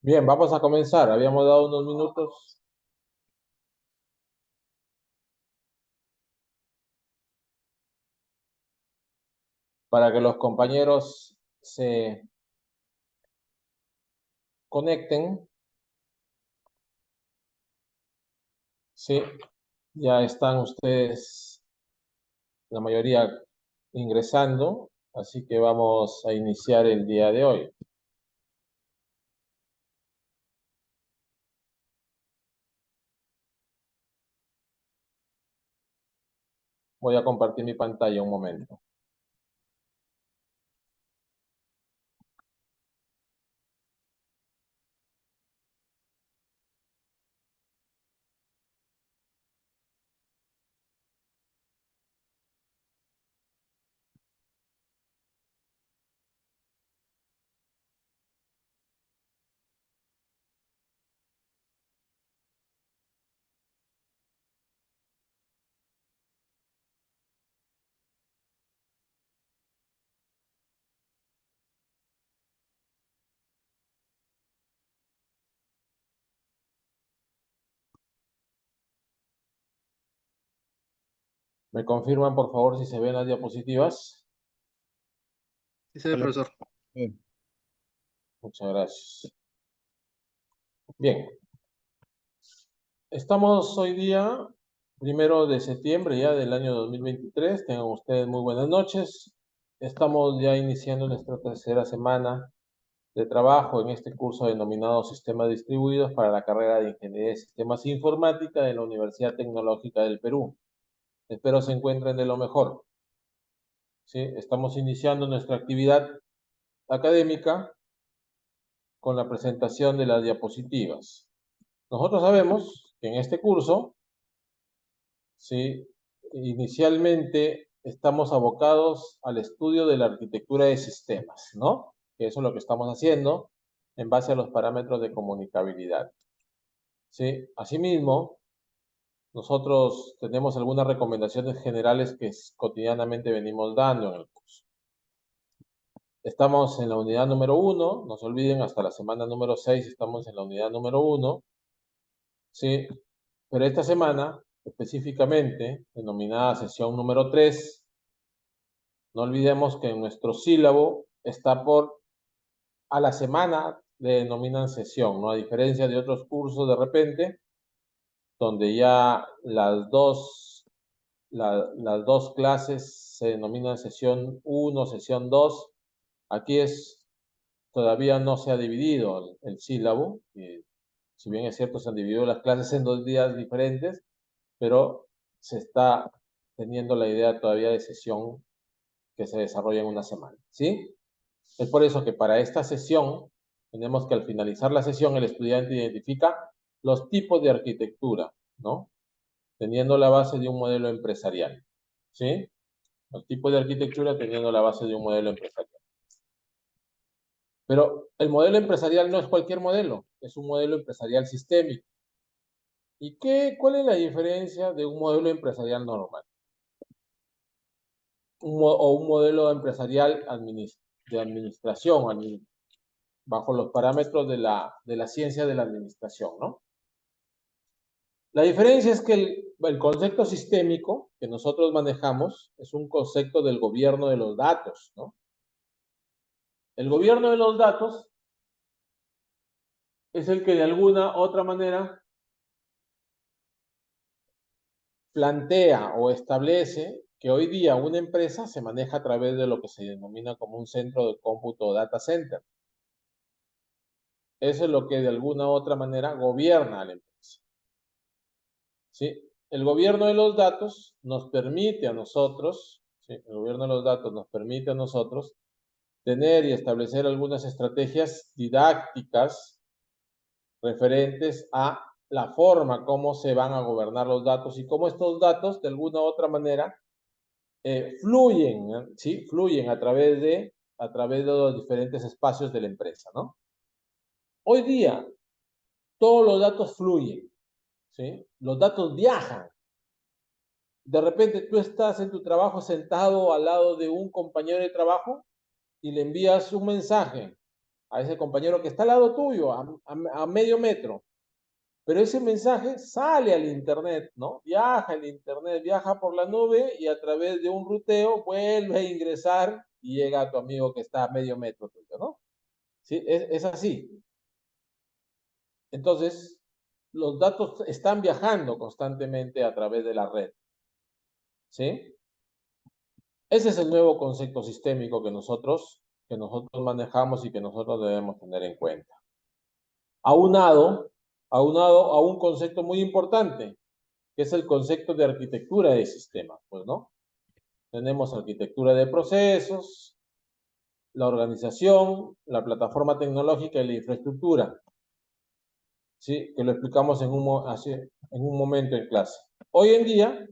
Bien, vamos a comenzar. Habíamos dado unos minutos para que los compañeros se conecten. Sí, ya están ustedes, la mayoría, ingresando, así que vamos a iniciar el día de hoy. Voy a compartir mi pantalla un momento. ¿Me confirman, por favor, si se ven las diapositivas? Sí, se ve, profesor. Bien. Muchas gracias. Bien, estamos hoy día, 1 de septiembre ya del año 2023. Tengan ustedes muy buenas noches. Estamos ya iniciando nuestra tercera semana de trabajo en este curso denominado Sistemas Distribuidos para la carrera de Ingeniería de Sistemas e Informática de la Universidad Tecnológica del Perú. Espero se encuentren de lo mejor. ¿Sí? Estamos iniciando nuestra actividad académica con la presentación de las diapositivas. Nosotros sabemos que en este curso, ¿sí?, inicialmente estamos abocados al estudio de la arquitectura de sistemas, ¿no? Que eso es lo que estamos haciendo en base a los parámetros de comunicabilidad. ¿Sí? Asimismo, nosotros tenemos algunas recomendaciones generales que cotidianamente venimos dando en el curso. Estamos en la unidad número 1, no se olviden, hasta la semana número 6 estamos en la unidad número 1, ¿sí? Pero esta semana, específicamente, denominada sesión número 3, no olvidemos que en nuestro sílabo está a la semana le denominan sesión, ¿no? A diferencia de otros cursos de repente, donde ya las dos clases se denominan sesión 1, sesión 2. Aquí todavía no se ha dividido el sílabo. Si bien es cierto, se han dividido las clases en 2 días diferentes, pero se está teniendo la idea todavía de sesión que se desarrolla en una semana, ¿sí? Es por eso que para esta sesión tenemos que al finalizar la sesión el estudiante identifica los tipos de arquitectura, ¿no? Teniendo la base de un modelo empresarial, ¿sí? Los tipos de arquitectura teniendo la base de un modelo empresarial. Pero el modelo empresarial no es cualquier modelo, es un modelo empresarial sistémico. ¿Y cuál es la diferencia de un modelo empresarial normal? O un modelo empresarial de administración, bajo los parámetros de la ciencia de la administración, ¿no? La diferencia es que el concepto sistémico que nosotros manejamos es un concepto del gobierno de los datos, ¿no? El gobierno de los datos es el que de alguna u otra manera plantea o establece que hoy día una empresa se maneja a través de lo que se denomina como un centro de cómputo o data center. Eso es lo que de alguna u otra manera gobierna a la empresa. ¿Sí? El gobierno de los datos nos permite a nosotros, ¿sí?, el gobierno de los datos nos permite a nosotros tener y establecer algunas estrategias didácticas referentes a la forma como se van a gobernar los datos y cómo estos datos de alguna u otra manera fluyen, ¿sí? Fluyen a través de los diferentes espacios de la empresa, ¿no? Hoy día todos los datos fluyen, ¿sí? Los datos viajan. De repente tú estás en tu trabajo sentado al lado de un compañero de trabajo y le envías un mensaje a ese compañero que está al lado tuyo, a medio metro. Pero ese mensaje sale al internet, ¿no? Viaja al internet, viaja por la nube y a través de un ruteo vuelve a ingresar y llega a tu amigo que está a medio metro tuyo, ¿no? ¿Sí? Es así. Entonces, los datos están viajando constantemente a través de la red, ¿sí? Ese es el nuevo concepto sistémico que nosotros manejamos y que nosotros debemos tener en cuenta. Aunado a un concepto muy importante, que es el concepto de arquitectura de sistemas, pues, ¿no? Tenemos arquitectura de procesos, la organización, la plataforma tecnológica y la infraestructura, ¿sí? Que lo explicamos en un momento en clase. Hoy en día,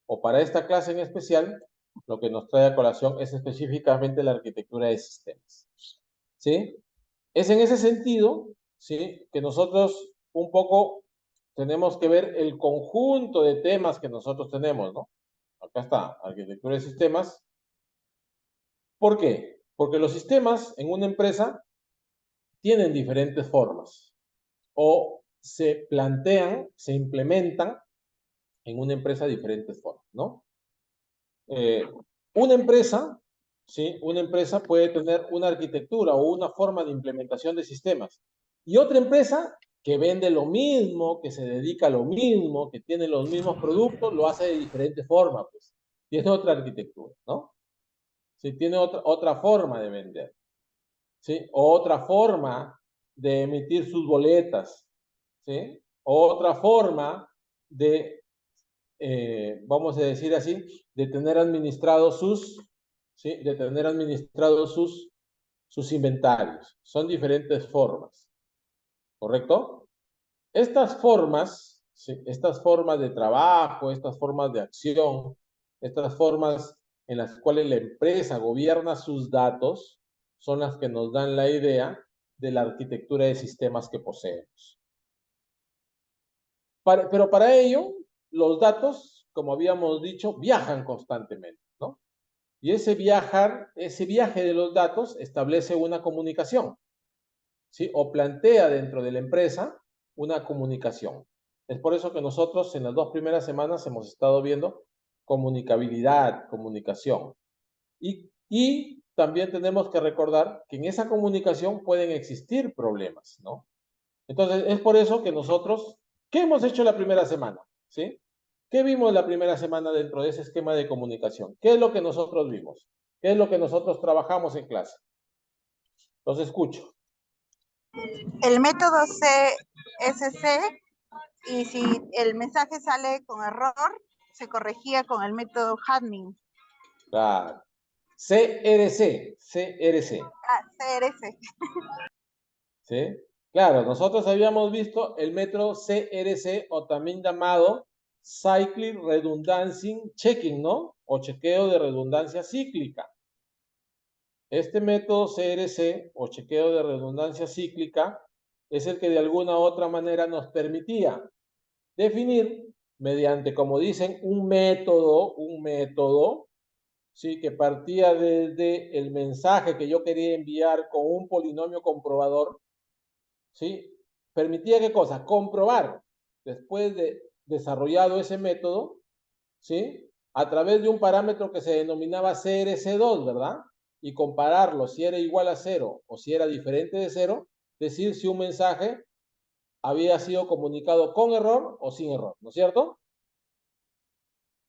o para esta clase en especial, lo que nos trae a colación es específicamente la arquitectura de sistemas, ¿sí? Es en ese sentido, ¿sí? Que nosotros un poco tenemos que ver el conjunto de temas que nosotros tenemos, ¿no? Acá está, arquitectura de sistemas. ¿Por qué? Porque los sistemas en una empresa tienen diferentes formas o se plantean, se implementan en una empresa diferentes formas, ¿no? Eh, una empresa, ¿sí? Una empresa puede tener una arquitectura o una forma de implementación de sistemas. Y otra empresa que vende lo mismo, que se dedica a lo mismo, que tiene los mismos productos, lo hace de diferente forma, pues. Tiene otra arquitectura, ¿no? Sí, tiene otra forma de vender, ¿sí? O otra forma de emitir sus boletas, ¿sí? O otra forma de vamos a decir así, de tener administrados ¿sí? De tener administrados sus inventarios. Son diferentes formas, ¿correcto? Estas formas, ¿sí? Estas formas de trabajo, estas formas de acción, estas formas en las cuales la empresa gobierna sus datos, son las que nos dan la idea de la arquitectura de sistemas que poseemos. Pero para ello, los datos, como habíamos dicho, viajan constantemente, ¿no? Y ese viaje de los datos establece una comunicación, ¿sí? O plantea dentro de la empresa una comunicación. Es por eso que nosotros en las 2 primeras semanas hemos estado viendo comunicabilidad, comunicación. Y también tenemos que recordar que en esa comunicación pueden existir problemas, ¿no? Entonces, es por eso que nosotros, ¿qué hemos hecho la primera semana? ¿Sí? ¿Qué vimos la primera semana dentro de ese esquema de comunicación? ¿Qué es lo que nosotros vimos? ¿Qué es lo que nosotros trabajamos en clase? Los escucho. El método CSC, y si el mensaje sale con error, se corregía con el método Hadmin. Claro. CRC. CRC. ¿Sí? Claro, nosotros habíamos visto el método CRC o también llamado Cyclic Redundancy Checking, ¿no? O chequeo de redundancia cíclica. Este método CRC o chequeo de redundancia cíclica es el que de alguna u otra manera nos permitía definir mediante, como dicen, un método, ¿sí? Que partía desde el mensaje que yo quería enviar con un polinomio comprobador, ¿sí? Permitía qué cosa? Comprobar, después de desarrollado ese método, ¿sí? A través de un parámetro que se denominaba CRC2, ¿verdad? Y compararlo si era igual a 0 o si era diferente de 0, decir si un mensaje había sido comunicado con error o sin error, ¿no es cierto?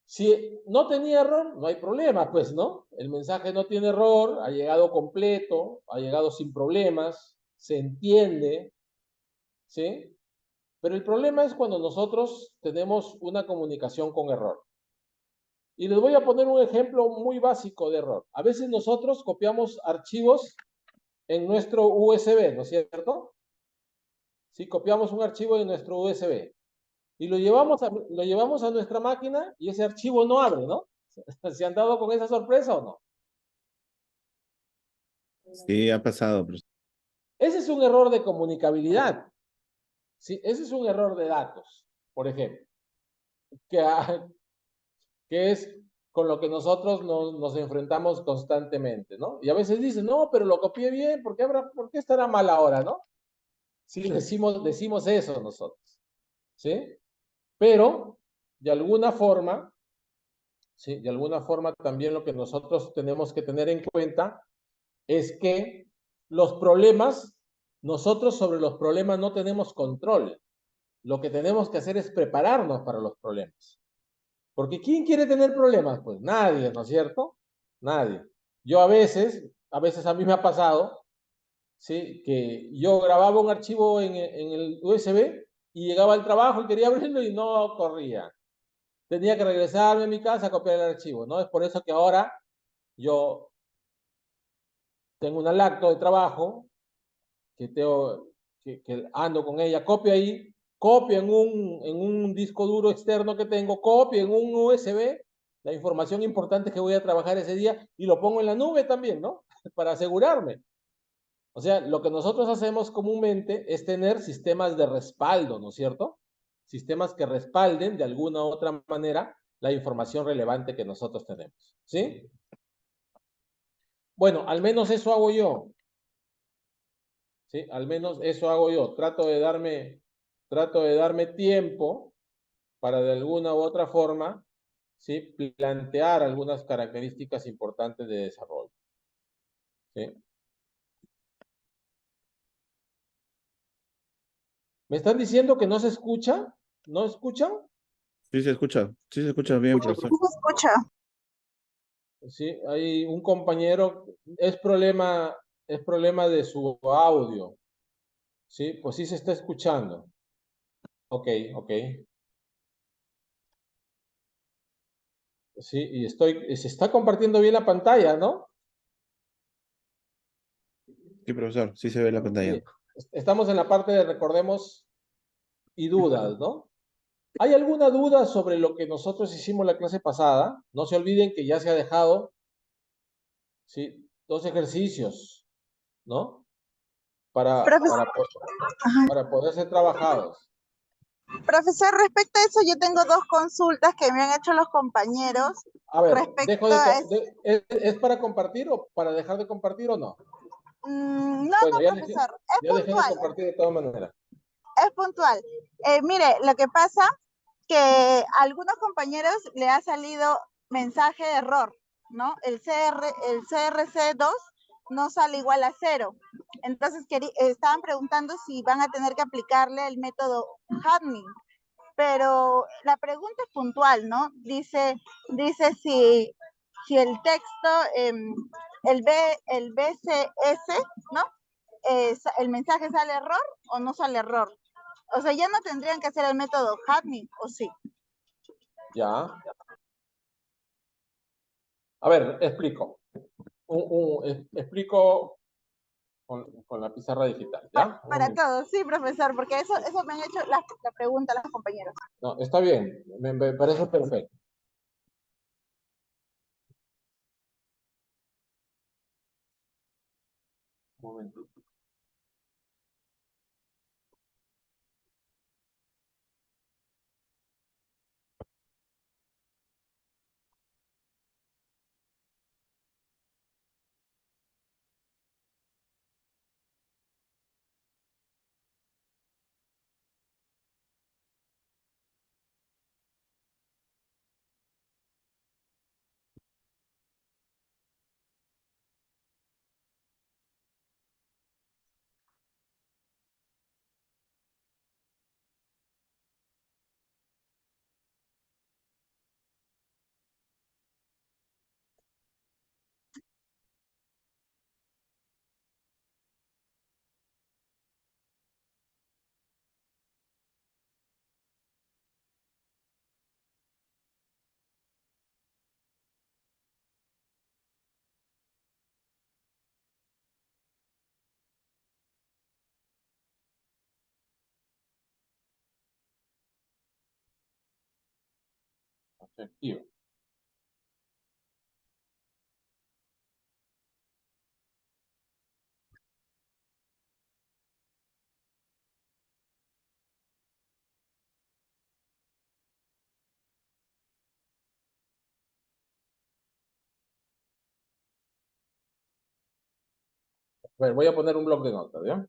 Si no tenía error, no hay problema, pues, ¿no? El mensaje no tiene error, ha llegado completo, ha llegado sin problemas, se entiende, ¿sí? Pero el problema es cuando nosotros tenemos una comunicación con error. Y les voy a poner un ejemplo muy básico de error. A veces nosotros copiamos archivos en nuestro USB, ¿no es cierto? Sí, copiamos un archivo en nuestro USB y lo llevamos a nuestra máquina y ese archivo no abre, ¿no? ¿Se han dado con esa sorpresa o no? Sí, ha pasado, profesor. Ese es un error de comunicabilidad. ¿Sí? Ese es un error de datos, por ejemplo, que, que es con lo que nosotros nos enfrentamos constantemente, ¿no? Y a veces dicen, no, pero lo copié bien, ¿por qué estará mal ahora, no? Sí, decimos eso nosotros, ¿sí? Pero, de alguna forma, ¿sí? De alguna forma también lo que nosotros tenemos que tener en cuenta es que los problemas, nosotros sobre los problemas no tenemos control. Lo que tenemos que hacer es prepararnos para los problemas. Porque ¿quién quiere tener problemas? Pues nadie, ¿no es cierto? Nadie. Yo a veces a mí me ha pasado, ¿sí? Que yo grababa un archivo en el USB y llegaba al trabajo y quería abrirlo y no corría. Tenía que regresarme a mi casa a copiar el archivo, ¿no? Es por eso que ahora yo tengo una lacto de trabajo que ando con ella, copio ahí, copio en un disco duro externo que tengo, copio en un USB la información importante que voy a trabajar ese día y lo pongo en la nube también, ¿no? Para asegurarme. O sea, lo que nosotros hacemos comúnmente es tener sistemas de respaldo, ¿no es cierto? Sistemas que respalden de alguna u otra manera la información relevante que nosotros tenemos, ¿sí? Bueno, al menos eso hago yo. ¿Sí? Al menos eso hago yo. Trato de darme tiempo para de alguna u otra forma, ¿sí? Plantear algunas características importantes de desarrollo. ¿Sí? ¿Me están diciendo que no se escucha? ¿No escuchan? Sí se escucha bien, Sí profesor. se escucha. Sí, hay un compañero, es problema de su audio. Sí, pues sí se está escuchando. Ok, ok. Sí, se está compartiendo bien la pantalla, ¿no? Sí, profesor, sí se ve la pantalla. Sí. Estamos en la parte de recordemos y dudas, ¿no? ¿Hay alguna duda sobre lo que nosotros hicimos la clase pasada? No se olviden que ya se ha dejado, ¿sí? 2 ejercicios, ¿no? Para, Profesor, para, para poder ser trabajados. profesor, respecto a eso, yo tengo dos consultas que me han hecho los compañeros A ver, respecto a eso. ¿es para compartir o para dejar de compartir o no? No, Bueno, no, profesor, ya dejé de compartir de todas maneras. es puntual. Mire, lo que pasa que a algunos compañeros le ha salido mensaje de error, ¿no? El CRC2 no sale igual a 0. Entonces estaban preguntando si van a tener que aplicarle el método Hamming. Pero la pregunta es puntual, ¿no? Dice si el texto, el BCS, ¿no? El mensaje sale error o no sale error. O sea, ya no tendrían que hacer el método Hamming, ¿o sí? Ya. A ver, explico. Explico con la pizarra digital, ¿ya? Para todos, sí, profesor, porque eso me han hecho la pregunta los compañeros. No, está bien, me parece perfecto. Un momento. Efectivo. Bueno, voy a poner un bloc de notas, ¿ya?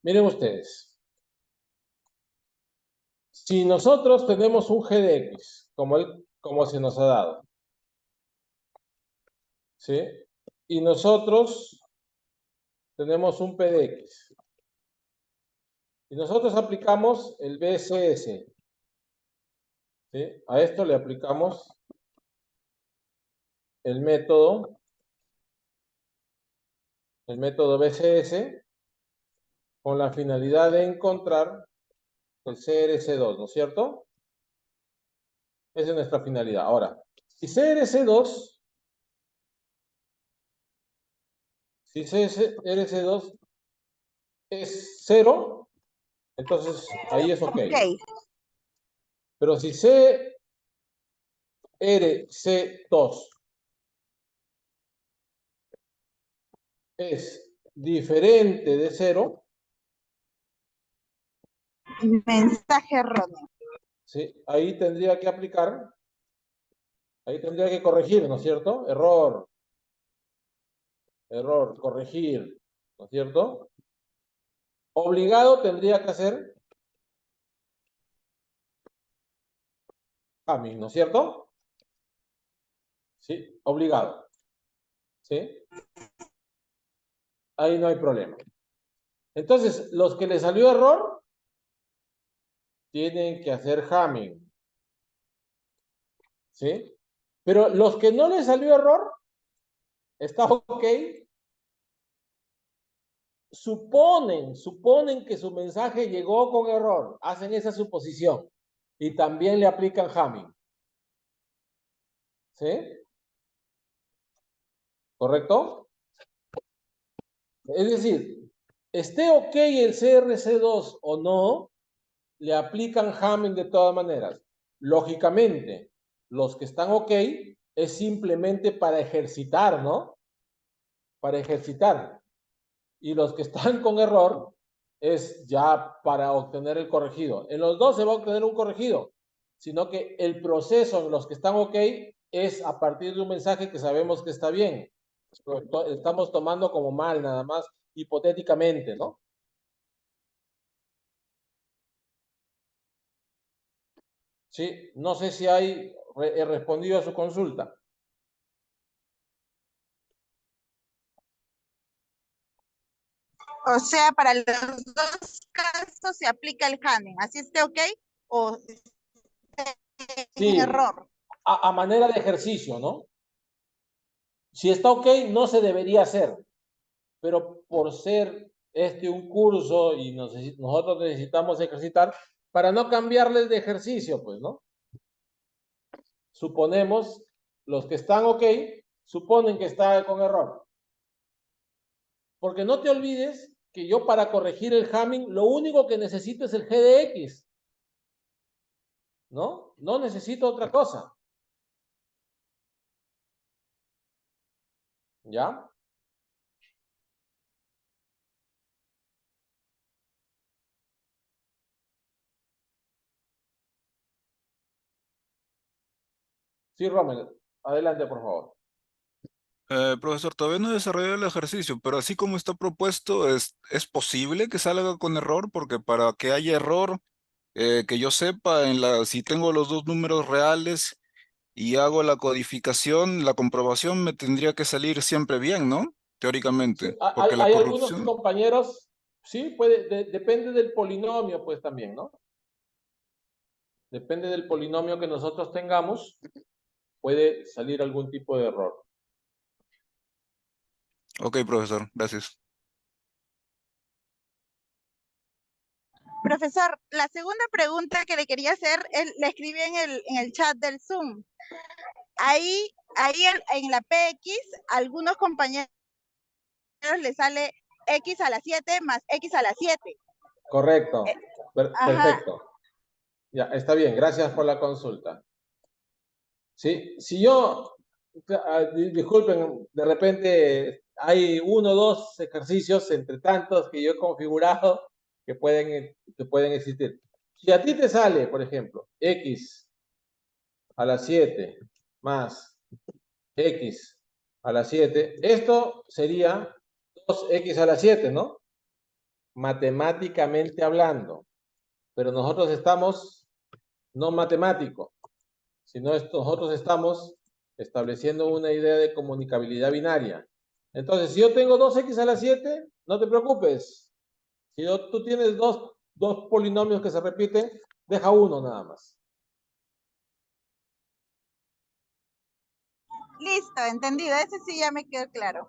Miren ustedes. Si nosotros tenemos un g de x, como se nos ha dado, ¿sí? Y nosotros tenemos un p de x. Y nosotros aplicamos el BCS, ¿sí? A esto le aplicamos el método BCS con la finalidad de encontrar el CRC2, ¿no es cierto? Esa es nuestra finalidad. Ahora, si CRC2 es 0, entonces ahí es ok. Ok. Pero si CRC2 es diferente de 0, Mensaje erróneo. ¿sí? Ahí tendría que corregir, ¿no es cierto? Error, corregir, ¿no es cierto? Obligado tendría que hacer Hamming, ¿no es cierto? Sí, obligado. ¿Sí? Ahí no hay problema. Entonces, los que le salió error tienen que hacer Hamming. ¿Sí? Pero los que no les salió error, está ok. Suponen que su mensaje llegó con error. Hacen esa suposición. Y también le aplican Hamming. ¿Sí? ¿Correcto? Es decir, esté ok el CRC2 o no, le aplican Hamming de todas maneras. Lógicamente, los que están ok es simplemente para ejercitar, ¿no? Para ejercitar. Y los que están con error es ya para obtener el corregido. En los dos se va a obtener un corregido, sino que el proceso en los que están ok es a partir de un mensaje que sabemos que está bien. Estamos tomando como mal, nada más, hipotéticamente, ¿no? Sí, no sé si he respondido a su consulta. O sea, para los dos casos se aplica el Hamming. Así esté ok o en Sí, error. a manera de ejercicio, ¿no? Si está ok, no se debería hacer, pero por ser un curso y nosotros necesitamos ejercitar, para no cambiarles de ejercicio, pues, ¿no? Suponemos, los que están ok, suponen que está con error. Porque no te olvides que yo para corregir el Hamming, lo único que necesito es el G de X. ¿No? No necesito otra cosa. ¿Ya? Sí, Rommel, adelante, por favor. Profesor, todavía no he desarrollado el ejercicio, pero así como está propuesto, ¿es posible que salga con error? Porque para que haya error, que yo sepa, si tengo los dos números reales y hago la codificación, la comprobación me tendría que salir siempre bien, ¿no? Sí, Teóricamente, hay, porque la hay algunos corrupción... compañeros, sí, depende del polinomio, pues también, ¿no? Depende del polinomio que nosotros tengamos, puede salir algún tipo de error. Ok, profesor, gracias. Profesor, la segunda pregunta que le quería hacer, le escribí en el chat del Zoom. Ahí en la PX, algunos compañeros les sale X a la 7 más X a la 7. Correcto. Ajá. Perfecto. Ya, está bien. Gracias por la consulta. Sí, si yo, disculpen, de repente hay 1 o 2 ejercicios entre tantos que yo he configurado que pueden existir. Si a ti te sale, por ejemplo, x a la 7 más x a la 7, esto sería 2x a la 7, ¿no? Matemáticamente hablando. Pero nosotros estamos no matemático, sino nosotros estamos estableciendo una idea de comunicabilidad binaria. Entonces, si yo tengo 2x a la 7, no te preocupes. Si tú tienes dos polinomios que se repiten, deja uno nada más. Listo, entendido. Ese sí ya me quedó claro.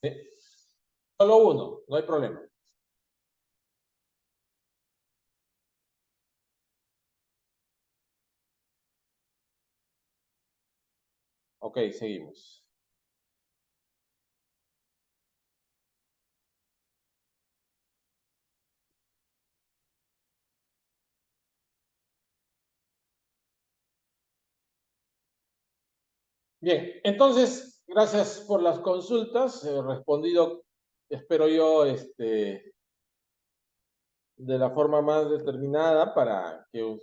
¿Sí? Solo uno, no hay problema. Ok, seguimos. Bien, entonces, gracias por las consultas. He respondido, espero yo, de la forma más determinada para que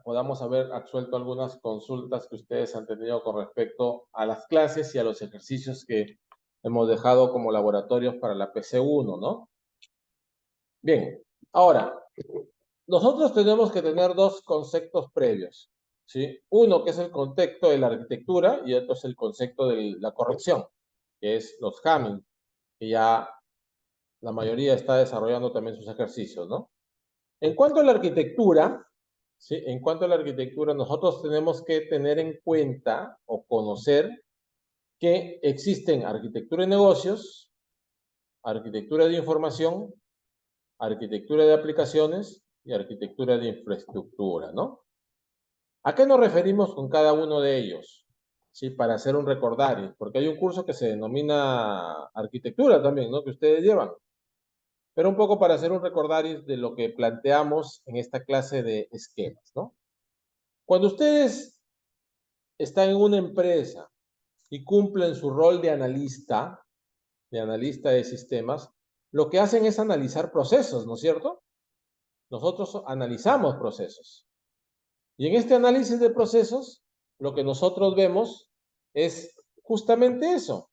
podamos haber absuelto algunas consultas que ustedes han tenido con respecto a las clases y a los ejercicios que hemos dejado como laboratorios para la PC1, ¿no? Bien, ahora, nosotros tenemos que tener dos conceptos previos, ¿sí? Uno que es el concepto de la arquitectura y otro es el concepto de la corrección, que es los Hamming, que ya la mayoría está desarrollando también sus ejercicios, ¿no? En cuanto a la arquitectura, ¿sí? En cuanto a la arquitectura, nosotros tenemos que tener en cuenta o conocer que existen arquitectura de negocios, arquitectura de información, arquitectura de aplicaciones y arquitectura de infraestructura, ¿no? ¿A qué nos referimos con cada uno de ellos? Sí, para hacer un recordario, porque hay un curso que se denomina arquitectura también, ¿no? Que ustedes llevan. Pero un poco para hacer un recordario de lo que planteamos en esta clase de esquemas, ¿no? Cuando ustedes están en una empresa y cumplen su rol de analista de sistemas, lo que hacen es analizar procesos, ¿no es cierto? Nosotros analizamos procesos. Y en este análisis de procesos, lo que nosotros vemos es justamente eso,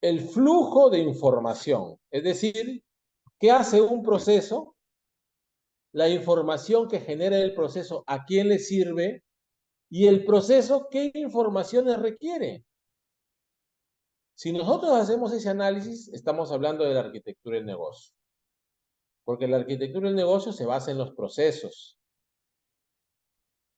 el flujo de información. Es decir, ¿qué hace un proceso? La información que genera el proceso, ¿a quién le sirve? Y el proceso, ¿qué informaciones requiere? Si nosotros hacemos ese análisis, estamos hablando de la arquitectura del negocio. Porque la arquitectura del negocio se basa en los procesos.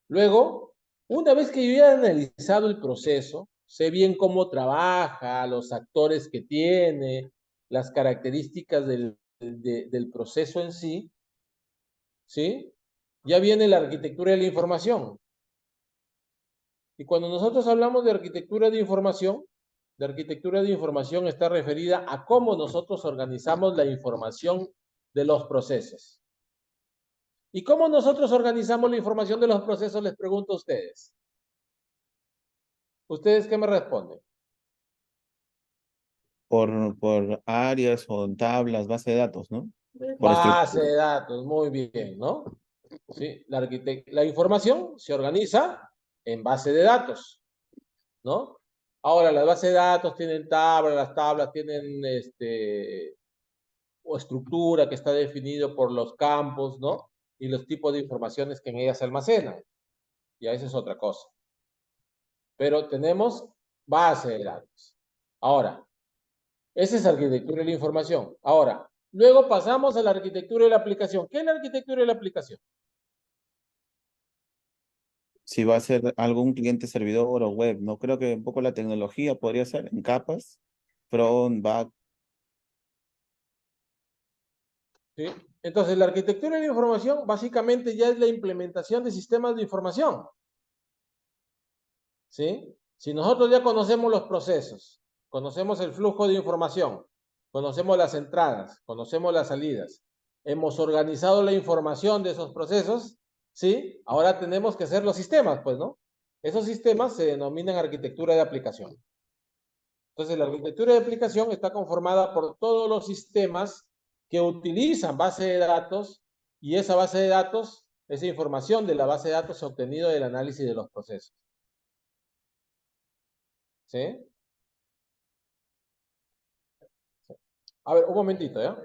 Luego, una vez que yo ya he analizado el proceso, sé bien cómo trabaja, los actores que tiene, las características del proceso en sí, ¿sí? Ya viene la arquitectura de la información. Y cuando nosotros hablamos de arquitectura de información, la arquitectura de información está referida a cómo nosotros organizamos la información de los procesos. ¿Y cómo nosotros organizamos la información de los procesos? Les pregunto a ustedes. ¿Ustedes qué me responden? Por áreas o en tablas, base de datos, ¿no? Por Base estructura. de datos, muy bien, ¿no? Sí, la información se organiza en base de datos, ¿no? Ahora, las bases de datos tienen tablas, las tablas tienen o estructura que está definido por los campos, ¿no? Y los tipos de informaciones que en ellas se almacenan. Y a eso es otra cosa. Pero tenemos base de datos. Ahora, esa es arquitectura de la información. Ahora, luego pasamos a la arquitectura de la aplicación. ¿Qué es la arquitectura de la aplicación? Si va a ser algún cliente servidor o web, no creo que un poco la tecnología podría ser en capas, front, back. ¿Sí? Entonces, la arquitectura de la información básicamente ya es la implementación de sistemas de información. ¿Sí? Si nosotros ya conocemos los procesos, conocemos el flujo de información, conocemos las entradas, conocemos las salidas, hemos organizado la información de esos procesos, ¿sí? Ahora tenemos que hacer los sistemas, pues, ¿no? Esos sistemas se denominan arquitectura de aplicación. Entonces, la arquitectura de aplicación está conformada por todos los sistemas que utilizan base de datos y esa base de datos, esa información de la base de datos se ha obtenido del análisis de los procesos. ¿Sí? A ver, un momentito, ¿ya?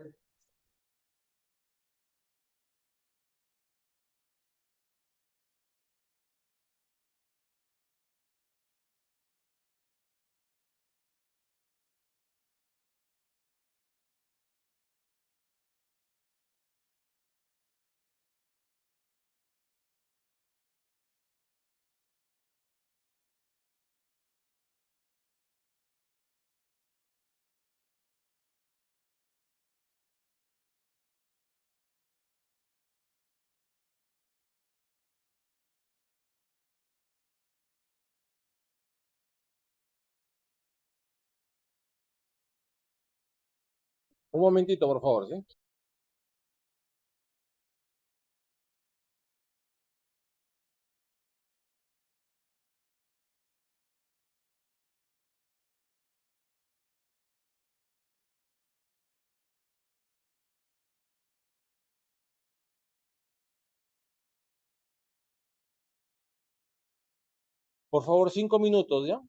Un momentito, por favor, ¿sí? Por favor, 5 minutos, ¿ya?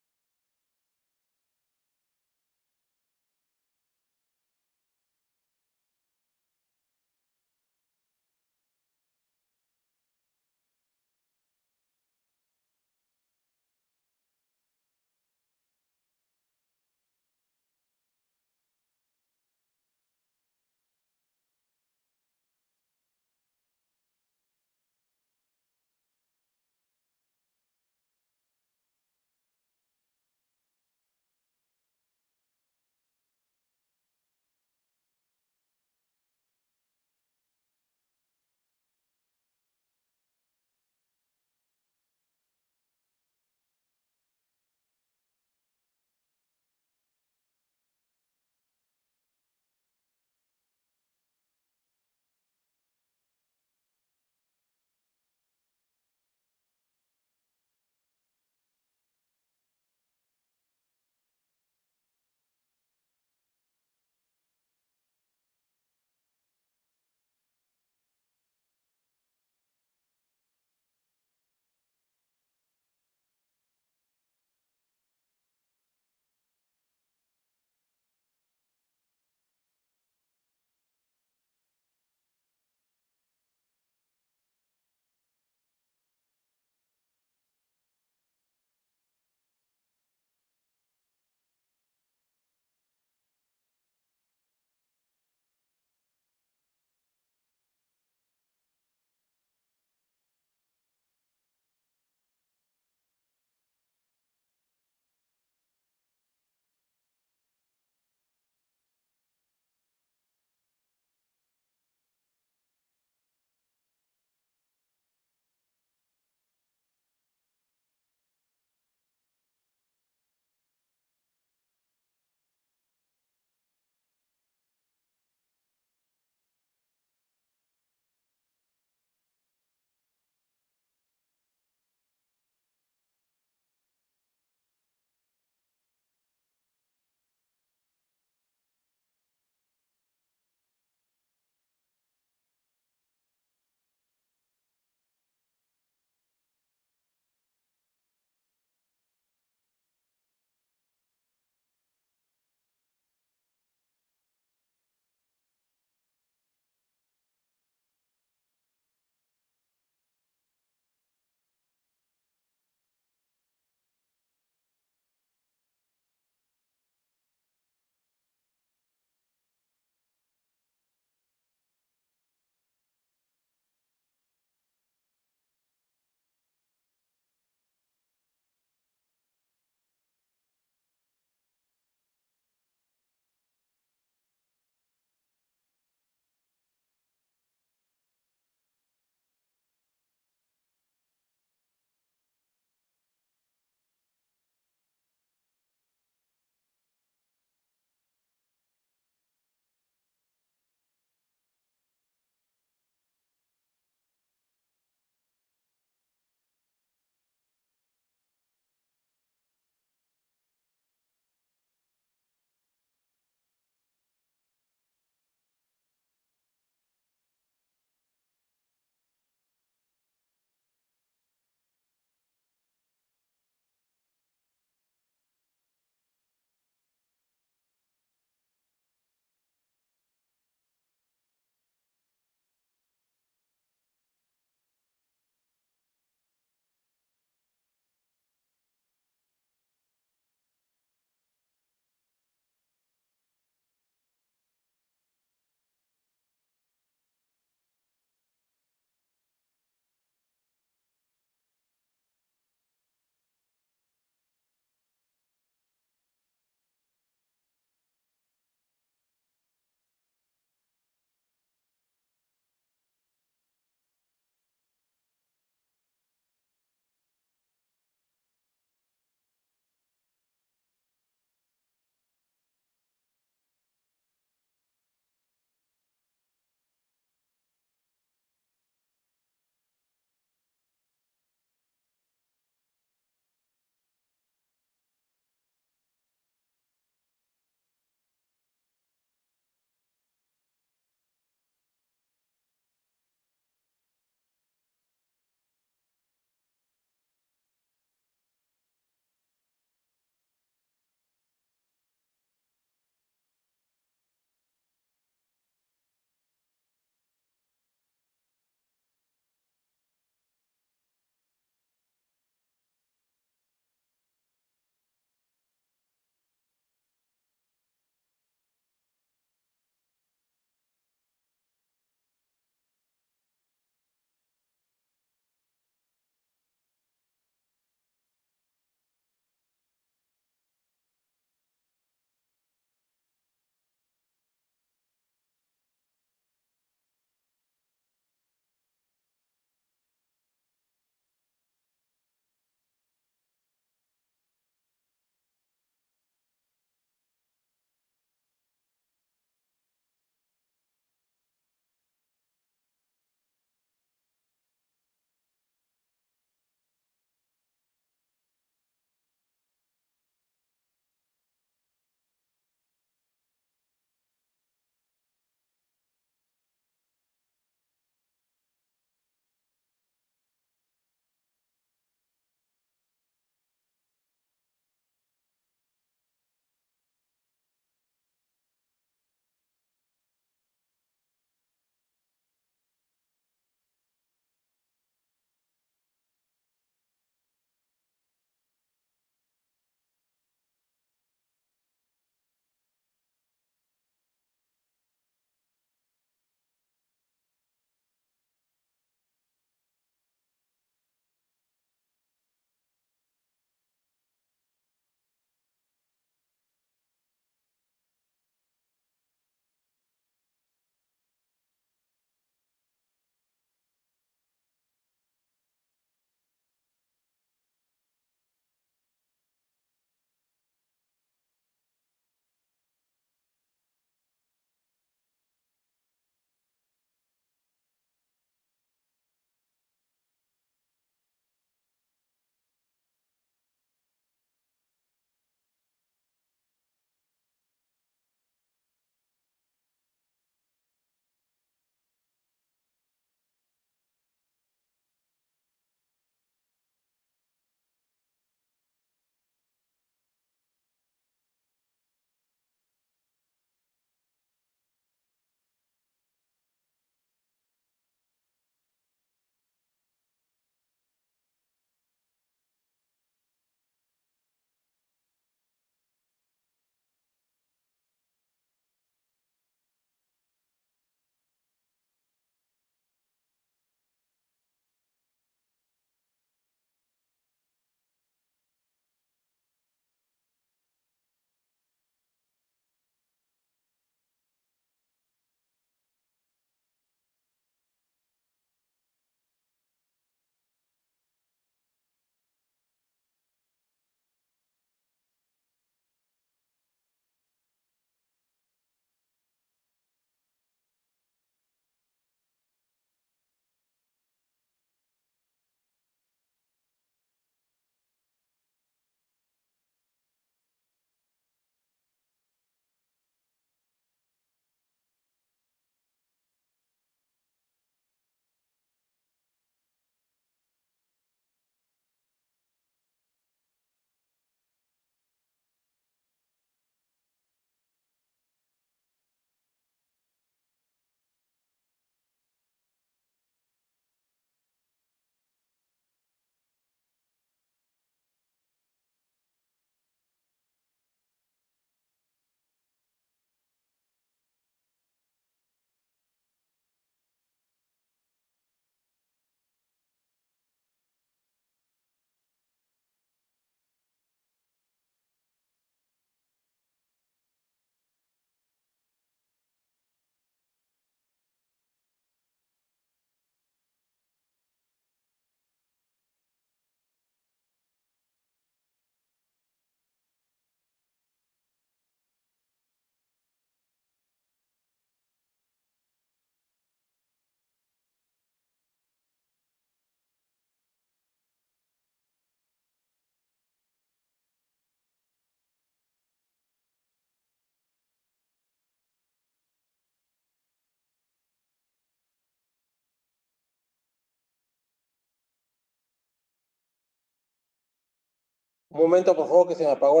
Un momento, por favor, que se me apagó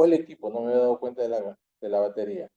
el equipo, no me he dado cuenta de la batería.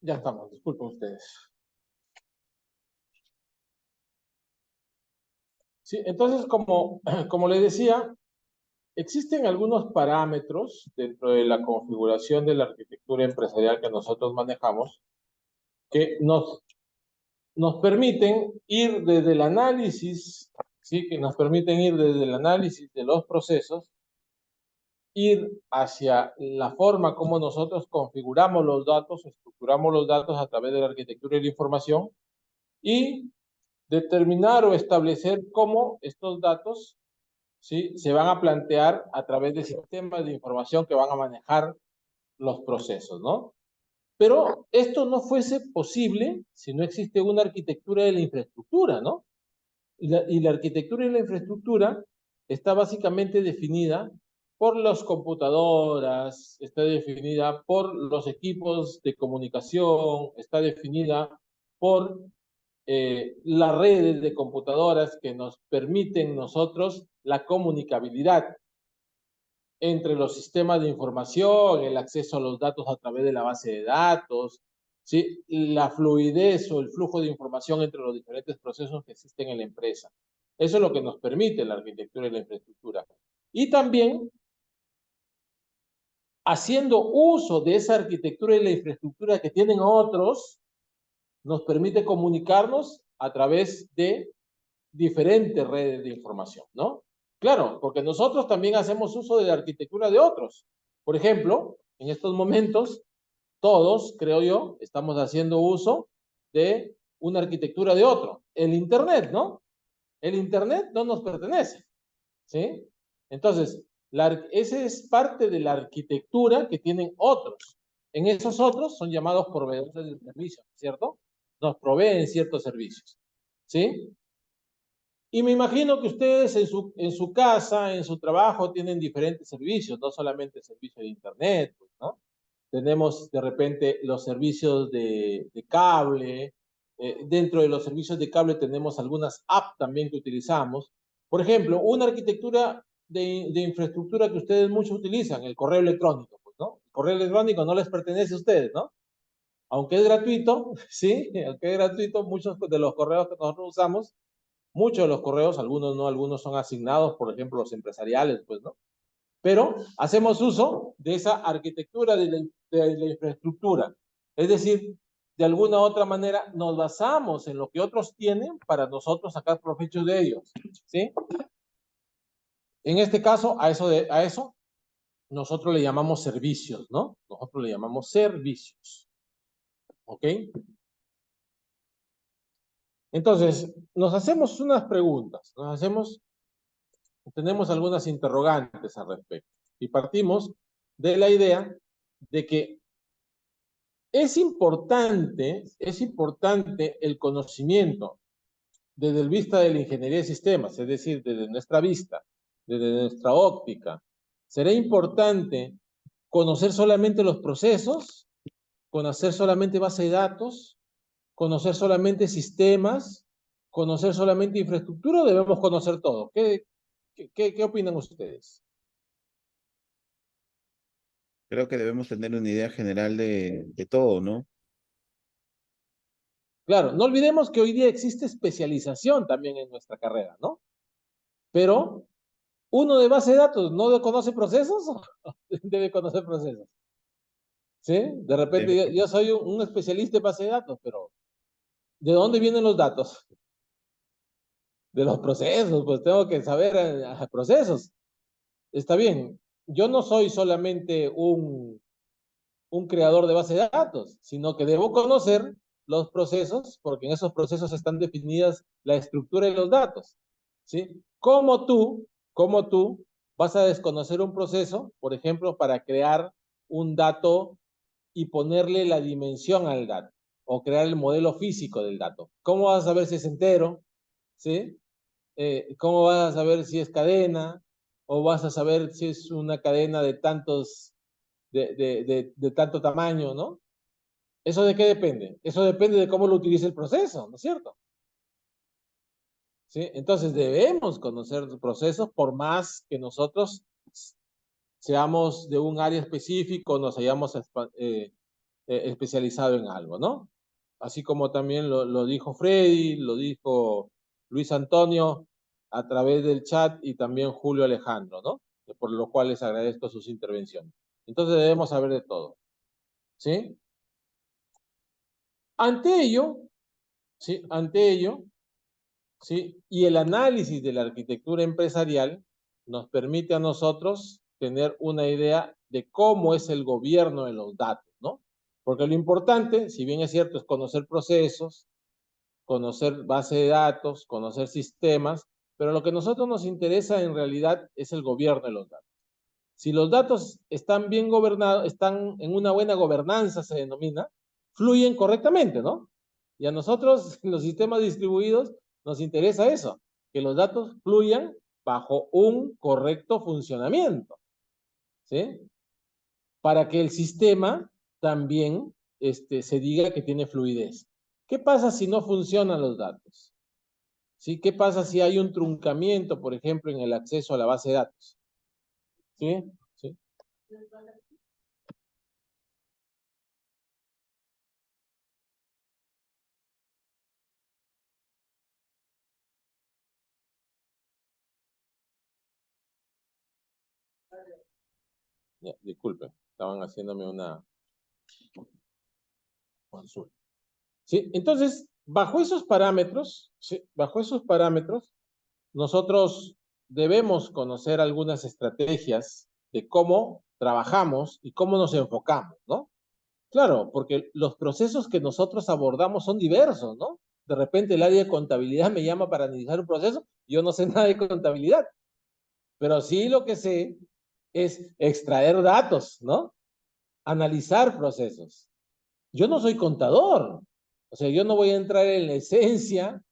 Ya estamos, disculpen ustedes. Sí, entonces, como les decía, existen algunos parámetros dentro de la configuración de la arquitectura empresarial que nosotros manejamos que nos permiten ir desde el análisis, ¿sí? Que nos permiten ir desde el análisis de los procesos, ir hacia la forma como nosotros configuramos los datos, estructuramos los datos a través de la arquitectura y la información, y determinar o establecer cómo estos datos, ¿sí? Se van a plantear a través de sistemas de información que van a manejar los procesos, ¿no? Pero esto no fuese posible si no existe una arquitectura de la infraestructura, ¿no? Y la arquitectura y la infraestructura está básicamente definida por las computadoras, está definida por los equipos de comunicación, está definida por las redes de computadoras que nos permiten nosotros la comunicabilidad entre los sistemas de información, el acceso a los datos a través de la base de datos, ¿sí? La fluidez o el flujo de información entre los diferentes procesos que existen en la empresa. Eso es lo que nos permite la arquitectura y la infraestructura. Y también, haciendo uso de esa arquitectura y la infraestructura que tienen otros, nos permite comunicarnos a través de diferentes redes de información, ¿no? Claro, porque nosotros también hacemos uso de la arquitectura de otros. Por ejemplo, en estos momentos, todos, creo yo, estamos haciendo uso de una arquitectura de otro. El Internet, ¿no? El Internet no nos pertenece, ¿sí? Entonces, ese es parte de la arquitectura que tienen otros. En esos otros son llamados proveedores de servicios, ¿cierto? Nos proveen ciertos servicios, ¿sí? Y me imagino que ustedes en su casa, en su trabajo, tienen diferentes servicios, no solamente el servicio de Internet, pues, ¿no? Tenemos de repente los servicios de cable, Dentro de los servicios de cable tenemos algunas apps también que utilizamos. Por ejemplo, una arquitectura de infraestructura que ustedes mucho utilizan, el correo electrónico, pues, ¿no? El correo electrónico no les pertenece a ustedes, ¿no? Aunque es gratuito, sí, aunque es gratuito, muchos de los correos que nosotros usamos, muchos de los correos, algunos no, algunos son asignados, por ejemplo, los empresariales, pues, ¿no? Pero hacemos uso de esa arquitectura de la infraestructura. Es decir, de alguna u otra manera nos basamos en lo que otros tienen para nosotros sacar provecho de ellos, ¿sí? En este caso, a eso nosotros le llamamos servicios, ¿no? Nosotros le llamamos servicios, ¿ok? Entonces, nos hacemos unas preguntas, tenemos algunas interrogantes al respecto y partimos de la idea de que es importante el conocimiento desde el vista de la ingeniería de sistemas, es decir, desde nuestra vista, desde nuestra óptica. ¿Será importante conocer solamente los procesos, conocer solamente base de datos, conocer solamente sistemas, conocer solamente infraestructura o debemos conocer todo? ¿Qué opinan ustedes? Creo que debemos tener una idea general de todo, ¿no? Claro, no olvidemos que hoy día existe especialización también en nuestra carrera, ¿no? Pero uno de base de datos no conoce procesos, debe conocer procesos. ¿Sí? De repente yo soy un especialista en base de datos, pero ¿de dónde vienen los datos? De los procesos, pues tengo que saber procesos. Está bien, yo no soy solamente un creador de base de datos, sino que debo conocer los procesos, porque en esos procesos están definidas la estructura de los datos, ¿sí? ¿Cómo tú vas a desconocer un proceso, por ejemplo, para crear un dato y ponerle la dimensión al dato, o crear el modelo físico del dato? ¿Cómo vas a saber si es entero? ¿Sí? ¿Cómo vas a saber si es cadena? ¿O vas a saber si es una cadena de tantos de tanto tamaño, ¿no? ¿Eso de qué depende? Eso depende de cómo lo utilice el proceso, ¿no es cierto? ¿Sí? Entonces debemos conocer los procesos por más que nosotros seamos de un área específico, nos hayamos especializado en algo, ¿no? Así como también lo dijo Freddy, lo dijo Luis Antonio a través del chat y también Julio Alejandro, ¿no? Por lo cual les agradezco sus intervenciones. Entonces debemos saber de todo, ¿sí? Ante ello, ¿sí? Ante ello, ¿sí? Y el análisis de la arquitectura empresarial nos permite a nosotros tener una idea de cómo es el gobierno de los datos, ¿no? Porque lo importante, si bien es cierto, es conocer procesos, conocer base de datos, conocer sistemas, pero lo que a nosotros nos interesa en realidad es el gobierno de los datos. Si los datos están bien gobernados, están en una buena gobernanza, se denomina, fluyen correctamente, ¿no? Y a nosotros, en los sistemas distribuidos, nos interesa eso, que los datos fluyan bajo un correcto funcionamiento, ¿sí? Para que el sistema también se diga que tiene fluidez. ¿Qué pasa si no funcionan los datos? ¿Sí? ¿Qué pasa si hay un truncamiento, por ejemplo, en el acceso a la base de datos? ¿Sí? ¿Sí? Ya, disculpen, estaban haciéndome una consulta. ¿Sí? Entonces, bajo esos parámetros, ¿sí? Bajo esos parámetros, nosotros debemos conocer algunas estrategias de cómo trabajamos y cómo nos enfocamos, ¿no? Claro, porque los procesos que nosotros abordamos son diversos, ¿no? De repente el área de contabilidad me llama para analizar un proceso, yo no sé nada de contabilidad, pero sí lo que sé es extraer datos, ¿no? Analizar procesos. Yo no soy contador, o sea, yo no voy a entrar en la esencia,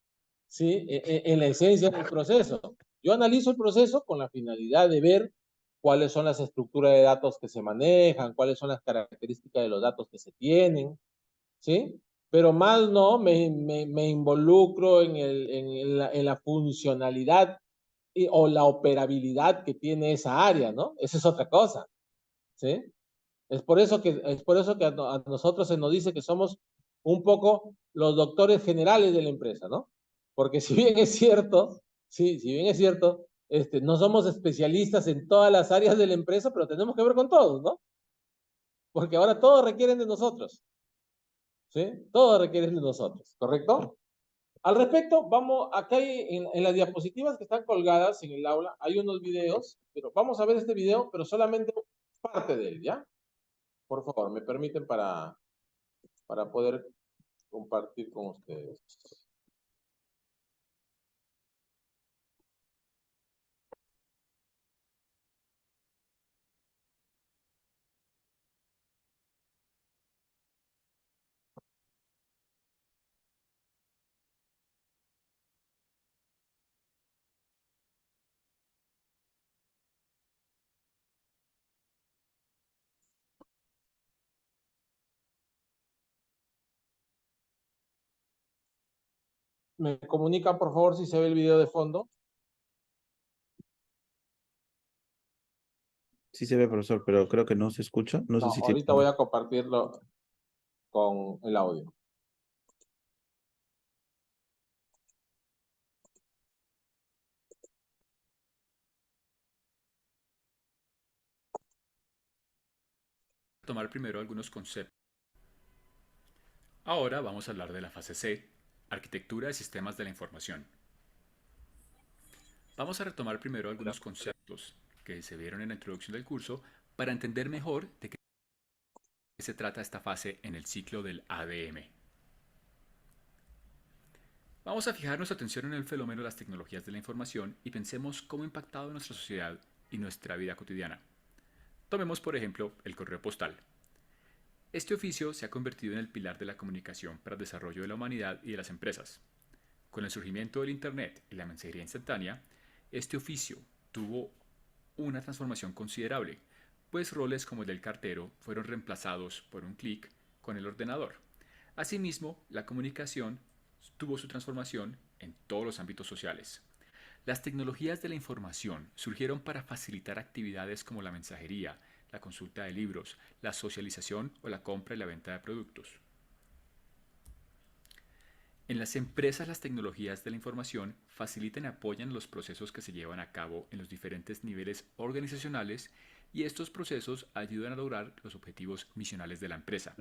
¿sí? En la esencia del proceso. Yo analizo el proceso con la finalidad de ver cuáles son las estructuras de datos que se manejan, cuáles son las características de los datos que se tienen, ¿sí? pero más no me involucro en la funcionalidad o la operabilidad que tiene esa área, ¿no? Esa es otra cosa, ¿sí? Es por eso que a nosotros se nos dice que somos un poco los doctores generales de la empresa, ¿no? Porque si bien es cierto, sí, si bien es cierto, no somos especialistas en todas las áreas de la empresa, pero tenemos que ver con todos, ¿no? Porque ahora todos requieren de nosotros, ¿sí? Todos requieren de nosotros, ¿correcto? Al respecto, vamos, acá hay, en las diapositivas que están colgadas en el aula, hay unos videos, pero vamos a ver este video, pero solamente parte de él, ¿ya? Por favor, me permiten para poder compartir con ustedes. ¿Me comunican, por favor, si se ve el video de fondo? Sí se ve, profesor, pero creo que no se escucha. No sé No, si tiene... ahorita voy a compartirlo con el audio. Tomar primero algunos conceptos. Ahora vamos a hablar de la fase C, Arquitectura de Sistemas de la Información. Vamos a retomar primero algunos conceptos que se vieron en la introducción del curso para entender mejor de qué se trata esta fase en el ciclo del ADM. Vamos a fijar nuestra atención en el fenómeno de las tecnologías de la información y pensemos cómo ha impactado en nuestra sociedad y nuestra vida cotidiana. Tomemos por ejemplo el correo postal. Este oficio se ha convertido en el pilar de la comunicación para el desarrollo de la humanidad y de las empresas. Con el surgimiento del Internet y la mensajería instantánea, este oficio tuvo una transformación considerable, pues roles como el del cartero fueron reemplazados por un clic con el ordenador. Asimismo, la comunicación tuvo su transformación en todos los ámbitos sociales. Las tecnologías de la información surgieron para facilitar actividades como la mensajería, la consulta de libros, la socialización o la compra y la venta de productos. En las empresas, las tecnologías de la información facilitan y apoyan los procesos que se llevan a cabo en los diferentes niveles organizacionales y estos procesos ayudan a lograr los objetivos misionales de la empresa.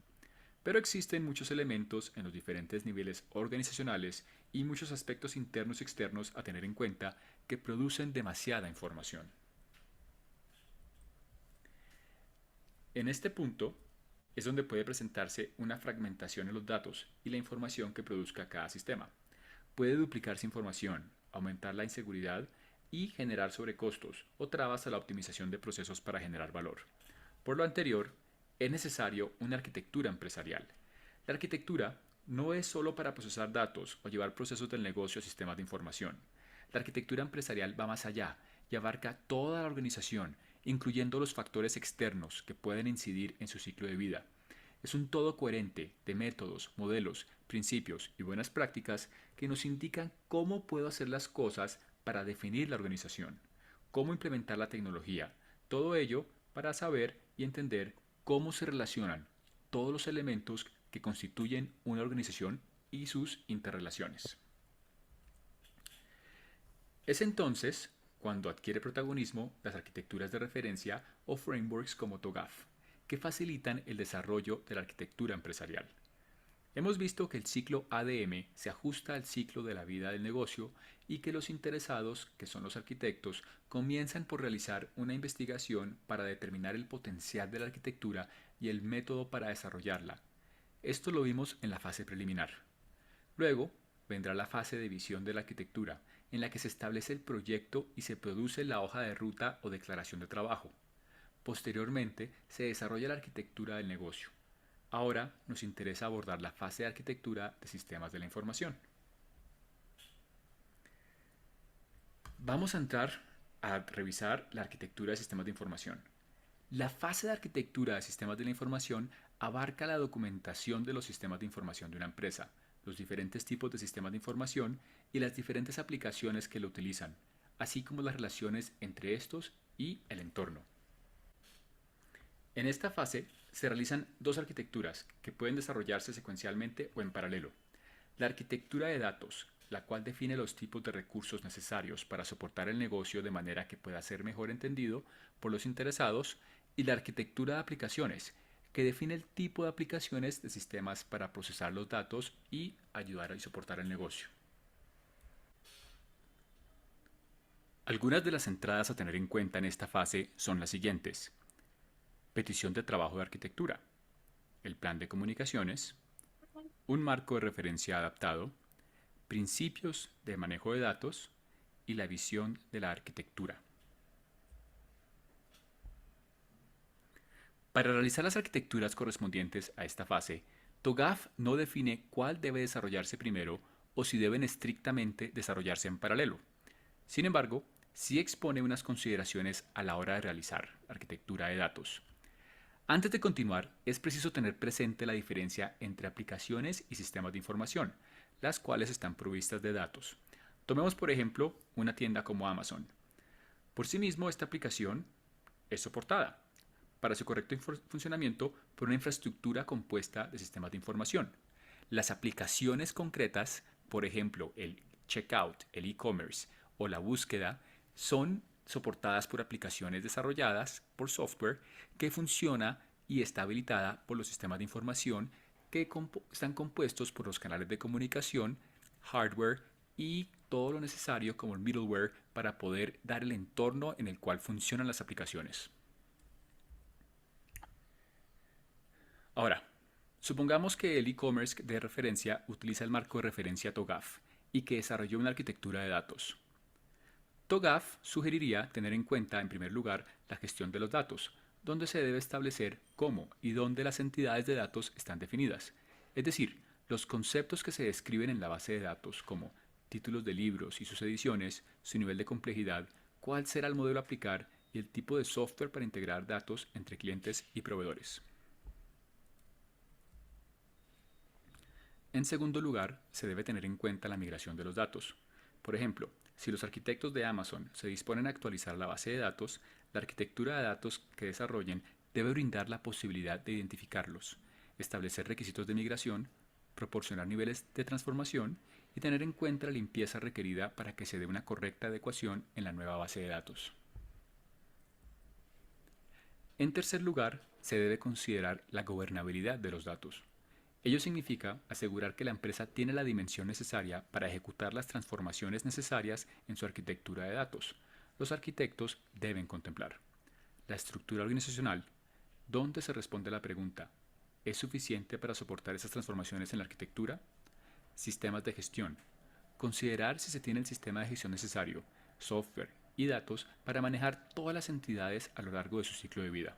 Pero existen muchos elementos en los diferentes niveles organizacionales y muchos aspectos internos y externos a tener en cuenta que producen demasiada información. En este punto es donde puede presentarse una fragmentación en los datos y la información que produzca cada sistema. Puede duplicarse información, aumentar la inseguridad y generar sobrecostos o trabas a la optimización de procesos para generar valor. Por lo anterior, es necesario una arquitectura empresarial. La arquitectura no es solo para procesar datos o llevar procesos del negocio a sistemas de información. La arquitectura empresarial va más allá y abarca toda la organización, incluyendo los factores externos que pueden incidir en su ciclo de vida. Es un todo coherente de métodos, modelos, principios y buenas prácticas que nos indican cómo puedo hacer las cosas para definir la organización, cómo implementar la tecnología, todo ello para saber y entender cómo se relacionan todos los elementos que constituyen una organización y sus interrelaciones. Es entonces cuando adquiere protagonismo las arquitecturas de referencia o frameworks como TOGAF, que facilitan el desarrollo de la arquitectura empresarial. Hemos visto que el ciclo ADM se ajusta al ciclo de la vida del negocio y que los interesados, que son los arquitectos, comienzan por realizar una investigación para determinar el potencial de la arquitectura y el método para desarrollarla. Esto lo vimos en la fase preliminar. Luego vendrá la fase de visión de la arquitectura, en la que se establece el proyecto y se produce la hoja de ruta o declaración de trabajo. Posteriormente se desarrolla la arquitectura del negocio. Ahora nos interesa abordar la fase de arquitectura de sistemas de la información. Vamos a entrar a revisar la arquitectura de sistemas de información. La fase de arquitectura de sistemas de la información abarca la documentación de los sistemas de información de una empresa, los diferentes tipos de sistemas de información y las diferentes aplicaciones que lo utilizan, así como las relaciones entre estos y el entorno. En esta fase se realizan dos arquitecturas que pueden desarrollarse secuencialmente o en paralelo. La arquitectura de datos, la cual define los tipos de recursos necesarios para soportar el negocio de manera que pueda ser mejor entendido por los interesados, y la arquitectura de aplicaciones, que define el tipo de aplicaciones de sistemas para procesar los datos y ayudar a soportar el negocio. Algunas de las entradas a tener en cuenta en esta fase son las siguientes: petición de trabajo de arquitectura, el plan de comunicaciones, un marco de referencia adaptado, principios de manejo de datos y la visión de la arquitectura. Para realizar las arquitecturas correspondientes a esta fase, TOGAF no define cuál debe desarrollarse primero o si deben estrictamente desarrollarse en paralelo. Sin embargo, sí expone unas consideraciones a la hora de realizar arquitectura de datos. Antes de continuar, es preciso tener presente la diferencia entre aplicaciones y sistemas de información, las cuales están provistas de datos. Tomemos por ejemplo una tienda como Amazon. Por sí mismo, esta aplicación es soportada para su correcto funcionamiento por una infraestructura compuesta de sistemas de información. Las aplicaciones concretas, por ejemplo el checkout, el e-commerce o la búsqueda, son soportadas por aplicaciones desarrolladas por software que funciona y está habilitada por los sistemas de información que están compuestos por los canales de comunicación, hardware y todo lo necesario como el middleware para poder dar el entorno en el cual funcionan las aplicaciones. Ahora, supongamos que el e-commerce de referencia utiliza el marco de referencia TOGAF y que desarrolló una arquitectura de datos. TOGAF sugeriría tener en cuenta, en primer lugar, la gestión de los datos, donde se debe establecer cómo y dónde las entidades de datos están definidas, es decir, los conceptos que se describen en la base de datos como títulos de libros y sus ediciones, su nivel de complejidad, cuál será el modelo a aplicar y el tipo de software para integrar datos entre clientes y proveedores. En segundo lugar, se debe tener en cuenta la migración de los datos. Por ejemplo, si los arquitectos de Amazon se disponen a actualizar la base de datos, la arquitectura de datos que desarrollen debe brindar la posibilidad de identificarlos, establecer requisitos de migración, proporcionar niveles de transformación y tener en cuenta la limpieza requerida para que se dé una correcta adecuación en la nueva base de datos. En tercer lugar, se debe considerar la gobernabilidad de los datos. Ello significa asegurar que la empresa tiene la dimensión necesaria para ejecutar las transformaciones necesarias en su arquitectura de datos. Los arquitectos deben contemplar la estructura organizacional, donde se responde a la pregunta: ¿es suficiente para soportar esas transformaciones en la arquitectura? Sistemas de gestión. Considerar si se tiene el sistema de gestión necesario, software y datos para manejar todas las entidades a lo largo de su ciclo de vida.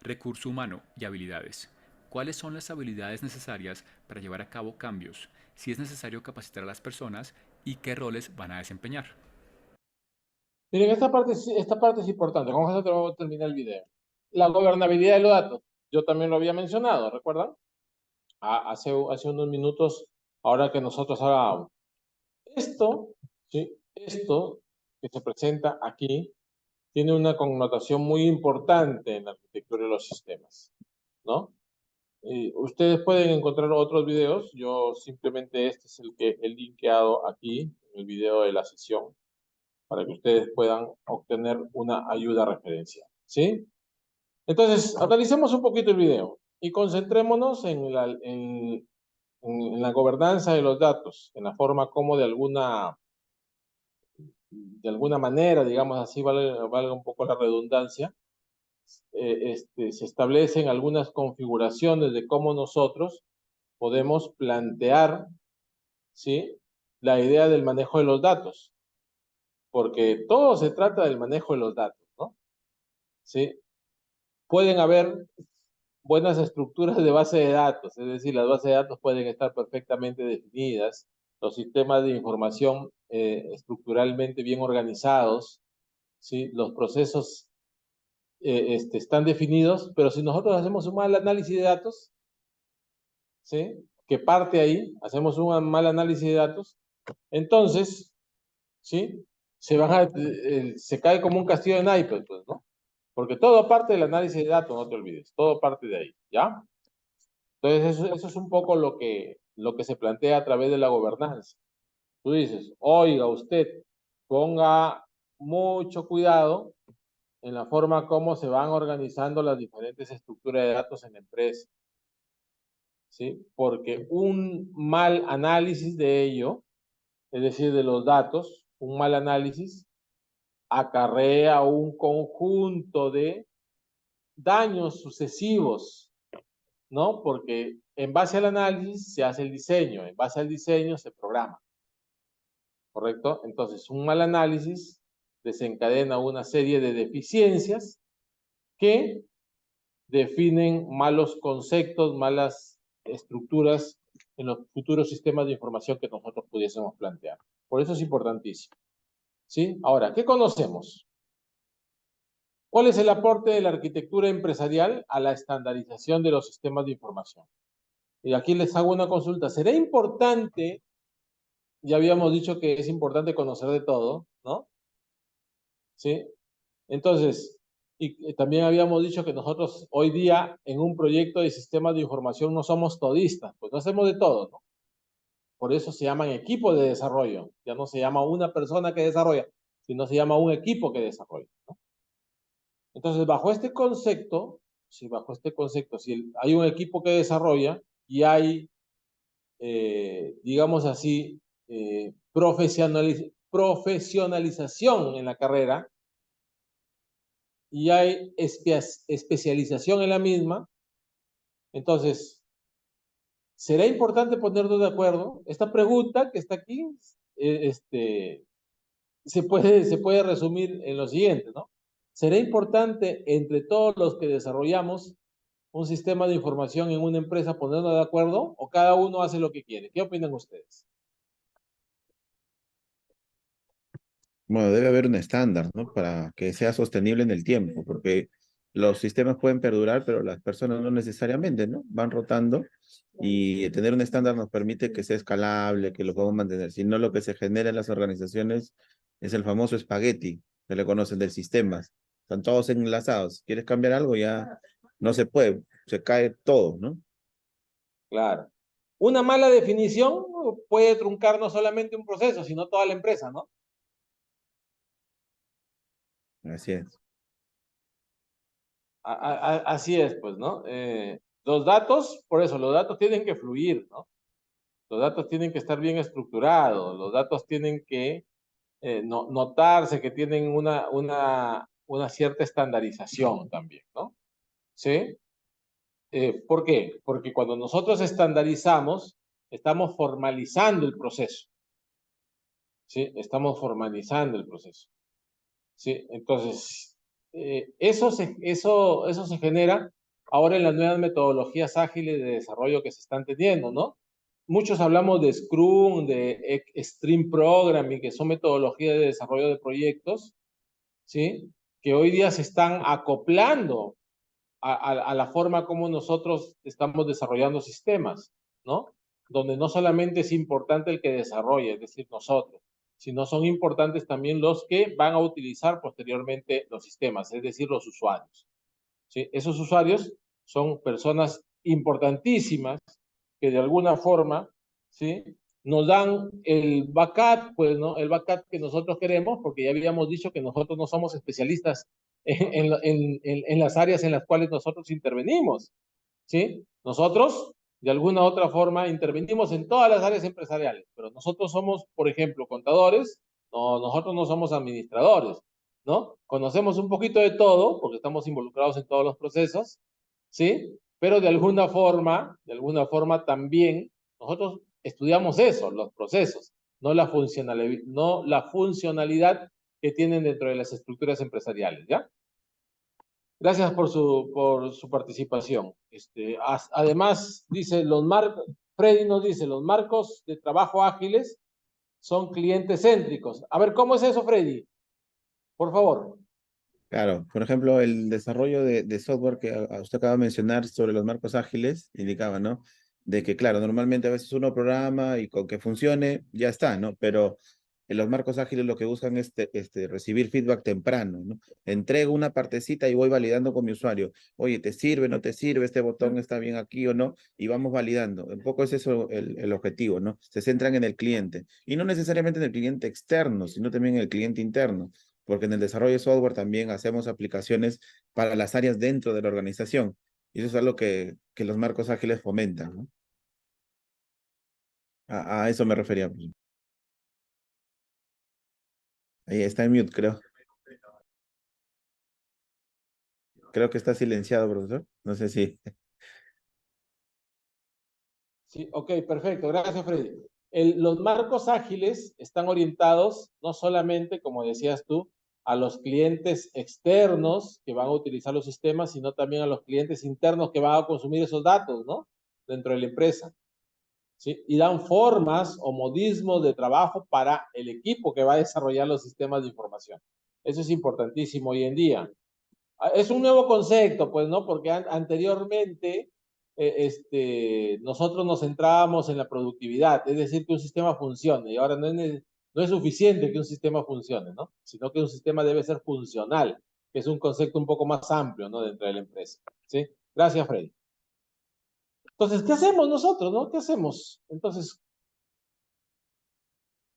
Recurso humano y habilidades. ¿Cuáles son las habilidades necesarias para llevar a cabo cambios? Si es necesario capacitar a las personas y qué roles van a desempeñar. Miren, esta parte es importante. Con eso terminar el video. La gobernabilidad de los datos. Yo también lo había mencionado, ¿recuerdan? Hace unos minutos, ahora que nosotros hablábamos. Esto, ¿sí? Esto que se presenta aquí tiene una connotación muy importante en la arquitectura de los sistemas, ¿no? Ustedes pueden encontrar otros videos. Yo simplemente este es el que he linkeado aquí, en el video de la sesión, para que ustedes puedan obtener una ayuda referencial, ¿sí? Entonces, analicemos un poquito el video y concentrémonos en la gobernanza de los datos, en la forma como de alguna manera, digamos así, valga un poco la redundancia, se establecen algunas configuraciones de cómo nosotros podemos plantear, ¿sí?, la idea del manejo de los datos, porque todo se trata del manejo de los datos, ¿no? ¿Sí? Pueden haber buenas estructuras de base de datos, es decir, las bases de datos pueden estar perfectamente definidas, los sistemas de información estructuralmente bien organizados, ¿sí? Los procesos están definidos, pero si nosotros hacemos un mal análisis de datos, ¿sí? Que parte ahí, hacemos un mal análisis de datos, entonces, ¿sí? Se cae como un castillo de naipes, pues, ¿no? Porque todo parte del análisis de datos, no te olvides, todo parte de ahí, ¿ya? Entonces, eso es un poco lo que se plantea a través de la gobernanza. Tú dices, oiga, usted ponga mucho cuidado en la forma como se van organizando las diferentes estructuras de datos en la empresa, ¿sí? Porque un mal análisis de ello, es decir, de los datos, un mal análisis acarrea un conjunto de daños sucesivos, ¿no? Porque en base al análisis se hace el diseño, en base al diseño se programa, ¿correcto? Entonces, un mal análisis desencadena una serie de deficiencias que definen malos conceptos, malas estructuras en los futuros sistemas de información que nosotros pudiésemos plantear. Por eso es importantísimo, ¿sí? Ahora, ¿qué conocemos? ¿Cuál es el aporte de la arquitectura empresarial a la estandarización de los sistemas de información? Y aquí les hago una consulta. ¿Será importante, ya habíamos dicho que es importante conocer de todo, ¿no? ¿Sí? Entonces, y también habíamos dicho que nosotros hoy día en un proyecto de sistemas de información no somos todistas, pues no hacemos de todo, ¿no? Por eso se llaman equipos de desarrollo. Ya no se llama una persona que desarrolla, sino se llama un equipo que desarrolla, ¿no? Entonces, bajo este concepto, si hay un equipo que desarrolla y hay, digamos así, profesionalización en la carrera y hay especialización en la misma, entonces, ¿será importante ponernos de acuerdo? Esta pregunta que está aquí, se puede resumir en lo siguiente, ¿no? ¿Será importante entre todos los que desarrollamos un sistema de información en una empresa ponernos de acuerdo o cada uno hace lo que quiere? ¿Qué opinan ustedes? Bueno, debe haber un estándar, ¿no? Para que sea sostenible en el tiempo, porque los sistemas pueden perdurar, pero las personas no necesariamente, ¿no? Van rotando y tener un estándar nos permite que sea escalable, que lo podamos mantener. Si no, lo que se genera en las organizaciones es el famoso espagueti, que le conocen del sistema. Están todos enlazados. ¿Quieres cambiar algo? Ya no se puede, se cae todo, ¿no? Claro. Una mala definición puede truncar no solamente un proceso, sino toda la empresa, ¿no? Así es. Así es, pues, ¿no? Los datos, por eso, los datos tienen que fluir, ¿no? Los datos tienen que estar bien estructurados, los datos tienen que notarse que tienen una cierta estandarización también, ¿no? ¿Sí? ¿Por qué? Porque cuando nosotros estandarizamos, estamos formalizando el proceso, ¿sí? Estamos formalizando el proceso, ¿sí? Entonces, eso se genera ahora en las nuevas metodologías ágiles de desarrollo que se están teniendo, ¿no? Muchos hablamos de Scrum, de Stream Programming, que son metodologías de desarrollo de proyectos, ¿sí? Que hoy día se están acoplando a la forma como nosotros estamos desarrollando sistemas, ¿no? Donde no solamente es importante el que desarrolla, es decir, nosotros, sino son importantes también los que van a utilizar posteriormente los sistemas, es decir, los usuarios, ¿sí? Esos usuarios son personas importantísimas que de alguna forma, ¿sí? Nos dan el backup, pues, ¿no? El backup que nosotros queremos, porque ya habíamos dicho que nosotros no somos especialistas en las áreas en las cuales nosotros intervenimos, ¿sí? Nosotros, de alguna u otra forma, intervenimos en todas las áreas empresariales, pero nosotros somos, por ejemplo, contadores, no, nosotros no somos administradores, ¿no? Conocemos un poquito de todo, porque estamos involucrados en todos los procesos, ¿sí? Pero de alguna forma también nosotros estudiamos eso, los procesos, no la funcionalidad que tienen dentro de las estructuras empresariales, ¿ya? Gracias por su participación. Además, dice, Freddy nos dice, los marcos de trabajo ágiles son clientes céntricos. A ver, ¿cómo es eso, Freddy? Por favor. Claro, por ejemplo, el desarrollo de software que usted acaba de mencionar sobre los marcos ágiles, indicaba, ¿no? De que, claro, normalmente a veces uno programa y con que funcione, ya está, ¿no? Pero en los marcos ágiles lo que buscan es recibir feedback temprano, ¿no? Entrego una partecita y voy validando con mi usuario. Oye, ¿te sirve, no te sirve? ¿Este botón está bien aquí o no? Y vamos validando. Un poco es eso el objetivo, ¿no? Se centran en el cliente. Y no necesariamente en el cliente externo, sino también en el cliente interno, porque en el desarrollo de software también hacemos aplicaciones para las áreas dentro de la organización. Y eso es algo que los marcos ágiles fomentan, ¿no? A eso me refería. Ahí está en mute, creo. Creo que está silenciado, profesor. No sé si. Sí, ok, perfecto. Gracias, Freddy. Los marcos ágiles están orientados no solamente, como decías tú, a los clientes externos que van a utilizar los sistemas, sino también a los clientes internos que van a consumir esos datos, ¿no? Dentro de la empresa. ¿Sí? Y dan formas o modismos de trabajo para el equipo que va a desarrollar los sistemas de información. Eso es importantísimo hoy en día. Es un nuevo concepto, pues, ¿no? Porque anteriormente nosotros nos centrábamos en la productividad, es decir, que un sistema funcione, y ahora no es suficiente que un sistema funcione, ¿no? Sino que un sistema debe ser funcional, que es un concepto un poco más amplio, ¿no? Dentro de la empresa, ¿sí? Gracias, Freddy. Entonces, ¿qué hacemos nosotros, no? ¿Qué hacemos? Entonces,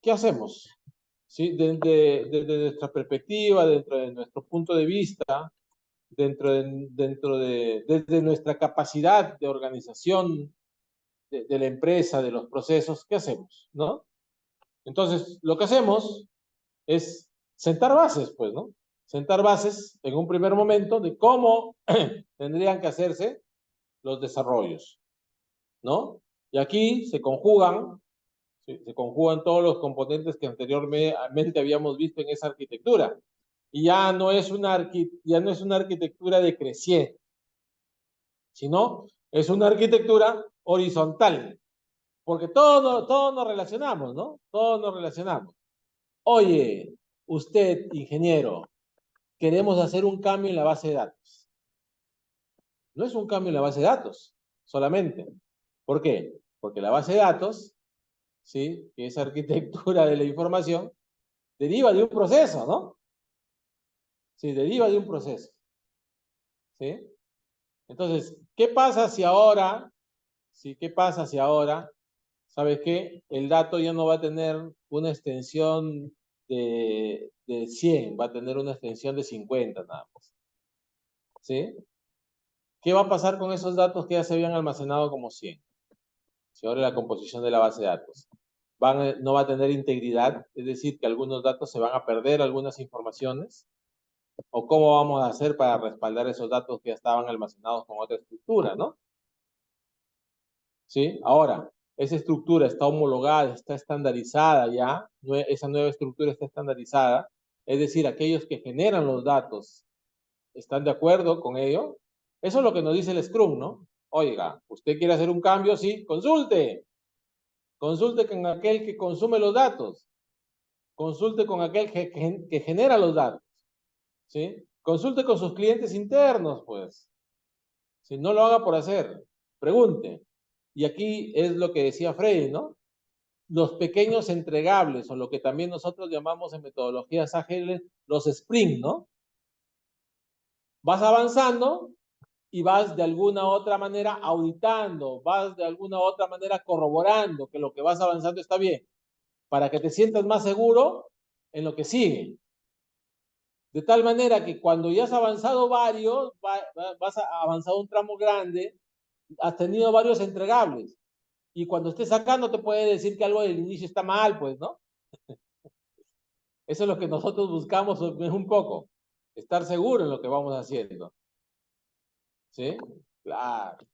¿qué hacemos? ¿Sí? Desde nuestra perspectiva, dentro de nuestro punto de vista, desde nuestra capacidad de organización de la empresa, de los procesos, ¿qué hacemos? ¿No? Entonces, lo que hacemos es sentar bases, pues, ¿no? Sentar bases en un primer momento de cómo tendrían que hacerse los desarrollos, ¿no? Y aquí se conjugan todos los componentes que anteriormente habíamos visto en esa arquitectura. Y ya no es una arquitectura decreciente, sino es una arquitectura horizontal, porque todos nos relacionamos, ¿no? Todos nos relacionamos. Oye, usted, ingeniero, queremos hacer un cambio en la base de datos. No es un cambio en la base de datos solamente. ¿Por qué? Porque la base de datos, ¿sí? Que es arquitectura de la información, deriva de un proceso, ¿no? Sí, deriva de un proceso. ¿Sí? Entonces, ¿qué pasa si ahora, qué pasa si ahora, ¿sabes qué? El dato ya no va a tener una extensión de 100, va a tener una extensión de 50 nada más. ¿Sí? ¿Qué va a pasar con esos datos que ya se habían almacenado como 100? Si ahora la composición de la base de datos no va a tener integridad, es decir, que algunos datos se van a perder, algunas informaciones, o cómo vamos a hacer para respaldar esos datos que ya estaban almacenados con otra estructura, ¿no? ¿Sí? Ahora, esa estructura está homologada, está estandarizada ya, esa nueva estructura está estandarizada, es decir, aquellos que generan los datos están de acuerdo con ello. Eso es lo que nos dice el Scrum, ¿no? Oiga, ¿usted quiere hacer un cambio? Sí, consulte. Consulte con aquel que consume los datos. Consulte con aquel que genera los datos. ¿Sí? Consulte con sus clientes internos, pues. Si no lo haga por hacer, pregunte. Y aquí es lo que decía Freddy, ¿no? Los pequeños entregables, o lo que también nosotros llamamos en metodologías ágiles, los sprint, ¿no? Vas avanzando y vas de alguna u otra manera auditando, vas de alguna u otra manera corroborando que lo que vas avanzando está bien, para que te sientas más seguro en lo que sigue. De tal manera que cuando ya has avanzado varios, vas a avanzado un tramo grande, has tenido varios entregables. Y cuando estés sacando te puede decir que algo del inicio está mal, pues, ¿no? Eso es lo que nosotros buscamos un poco, estar seguro en lo que vamos haciendo. ¿Sí? Claro.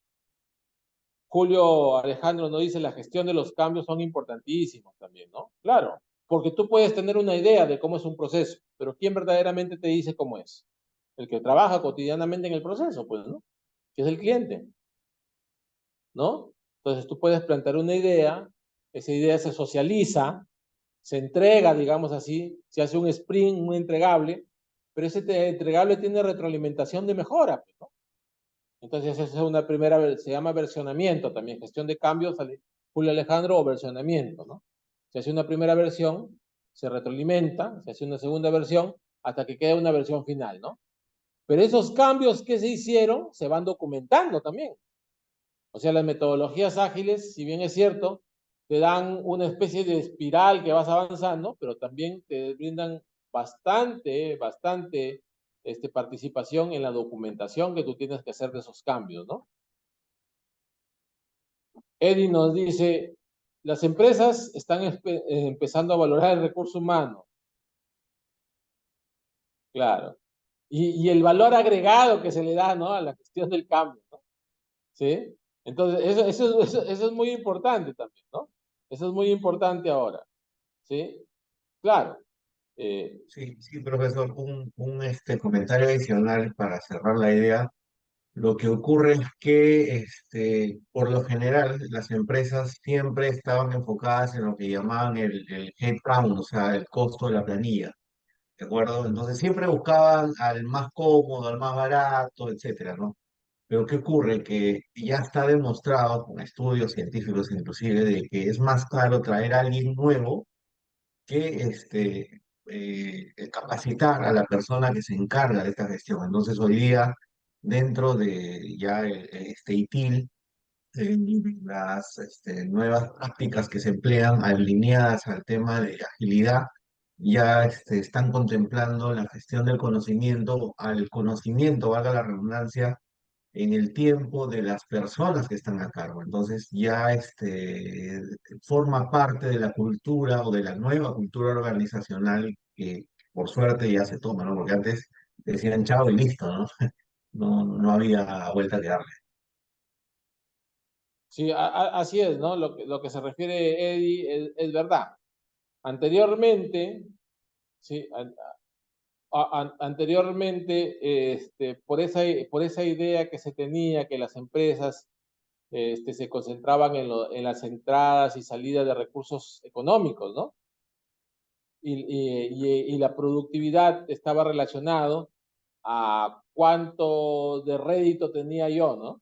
Julio Alejandro nos dice, la gestión de los cambios son importantísimos también, ¿no? Claro, porque tú puedes tener una idea de cómo es un proceso, pero ¿quién verdaderamente te dice cómo es? El que trabaja cotidianamente en el proceso, pues, ¿no? Que es el cliente, ¿no? Entonces tú puedes plantear una idea, esa idea se socializa, se entrega, digamos así, se hace un sprint, un entregable, pero ese entregable tiene retroalimentación de mejora, pues, ¿no? Entonces esa es una primera, se llama versionamiento también, gestión de cambios, Julio Alejandro, o versionamiento, ¿no? Se hace una primera versión, se retroalimenta, se hace una segunda versión, hasta que quede una versión final, ¿no? Pero esos cambios que se hicieron se van documentando también. O sea, las metodologías ágiles, si bien es cierto, te dan una especie de espiral que vas avanzando, pero también te brindan bastante participación en la documentación que tú tienes que hacer de esos cambios, ¿no? Eddie nos dice, las empresas están empezando a valorar el recurso humano. Claro. Y el valor agregado que se le da, ¿no?, a la gestión del cambio, ¿no? ¿Sí? Entonces, eso es muy importante también, ¿no? Eso es muy importante ahora, ¿sí? Claro. Sí, sí, profesor, un comentario adicional para cerrar la idea. Lo que ocurre es que, por lo general, las empresas siempre estaban enfocadas en lo que llamaban el headcount, o sea, el costo de la planilla, ¿de acuerdo? Entonces siempre buscaban al más cómodo, al más barato, etcétera, ¿no? Pero ¿qué ocurre? Que ya está demostrado con estudios científicos inclusive de que es más caro traer a alguien nuevo que capacitar a la persona que se encarga de esta gestión. Entonces, hoy día, dentro de ya este ITIL, eh, las nuevas prácticas que se emplean alineadas al tema de agilidad, ya están contemplando la gestión del conocimiento, al conocimiento, valga la redundancia, en el tiempo de las personas que están a cargo. Entonces ya forma parte de la cultura o de la nueva cultura organizacional que por suerte ya se toma, ¿no? Porque antes decían chao y listo, ¿no? No había vuelta que darle. Sí, así es, ¿no? Lo que se refiere Eddie es verdad. Anteriormente, sí, anteriormente, por esa idea que se tenía que las empresas se concentraban en las entradas y salidas de recursos económicos, ¿no? Y la productividad estaba relacionado a cuánto de rédito tenía yo, ¿no?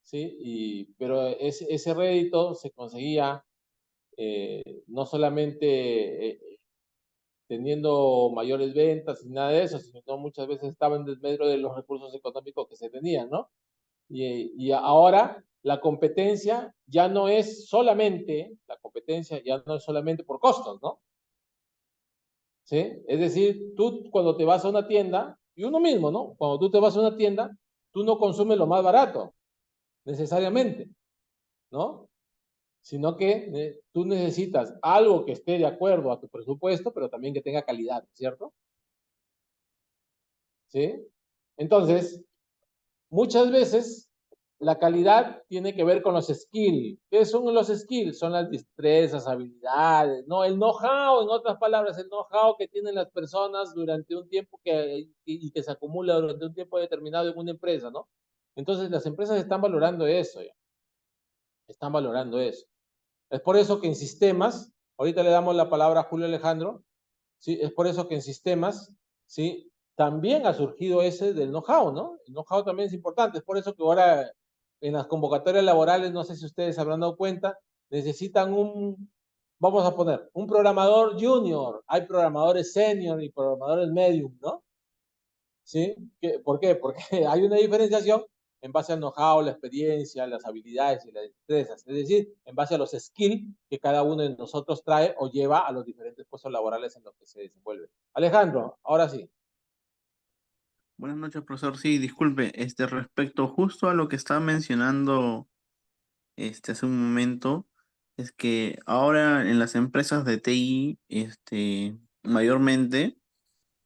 ¿Sí? Pero ese rédito se conseguía no solamente teniendo mayores ventas y nada de eso, sino muchas veces estaba en desmedro de los recursos económicos que se tenían, ¿no? Y ahora la competencia ya no es solamente, la competencia ya no es solamente por costos, ¿no? ¿Sí? Es decir, tú cuando te vas a una tienda, y uno mismo, ¿no? Cuando tú te vas a una tienda, tú no consumes lo más barato, necesariamente, ¿no? Sino que tú necesitas algo que esté de acuerdo a tu presupuesto, pero también que tenga calidad, ¿cierto? ¿Sí? Entonces, muchas veces la calidad tiene que ver con los skills. ¿Qué son los skills? Son las destrezas, habilidades, ¿no? El know-how, en otras palabras, el know-how que tienen las personas durante un tiempo y que se acumula durante un tiempo determinado en una empresa, ¿no? Entonces, las empresas están valorando eso ya. Están valorando eso. Es por eso que en sistemas, ahorita le damos la palabra a Julio Alejandro, ¿sí? Es por eso que en sistemas, ¿sí?, también ha surgido ese del know-how, ¿no? El know-how también es importante, es por eso que ahora en las convocatorias laborales, no sé si ustedes habrán dado cuenta, necesitan vamos a poner, un programador junior, hay programadores senior y programadores medium, ¿no? ¿Sí? ¿Por qué? Porque hay una diferenciación en base al know-how, la experiencia, las habilidades y las destrezas, es decir, en base a los skills que cada uno de nosotros trae o lleva a los diferentes puestos laborales en los que se desenvuelve. Alejandro, ahora sí. Buenas noches, profesor. Sí, disculpe, respecto justo a lo que estaba mencionando hace un momento, es que ahora en las empresas de TI, mayormente,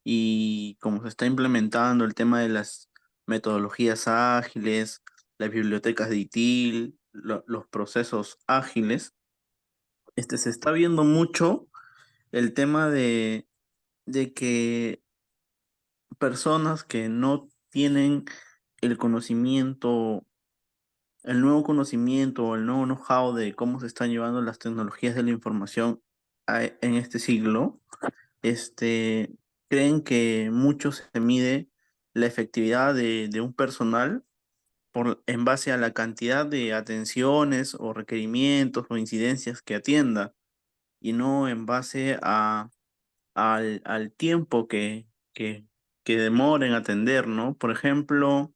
y como se está implementando el tema de las metodologías ágiles, las bibliotecas de ITIL, los procesos ágiles, se está viendo mucho el tema de que personas que no tienen el conocimiento, el nuevo conocimiento o el nuevo know-how de cómo se están llevando las tecnologías de la información en este siglo, este, creen que mucho se mide la efectividad de un personal en base a la cantidad de atenciones o requerimientos o incidencias que atienda y no en base al tiempo que demora en atender, ¿no? Por ejemplo,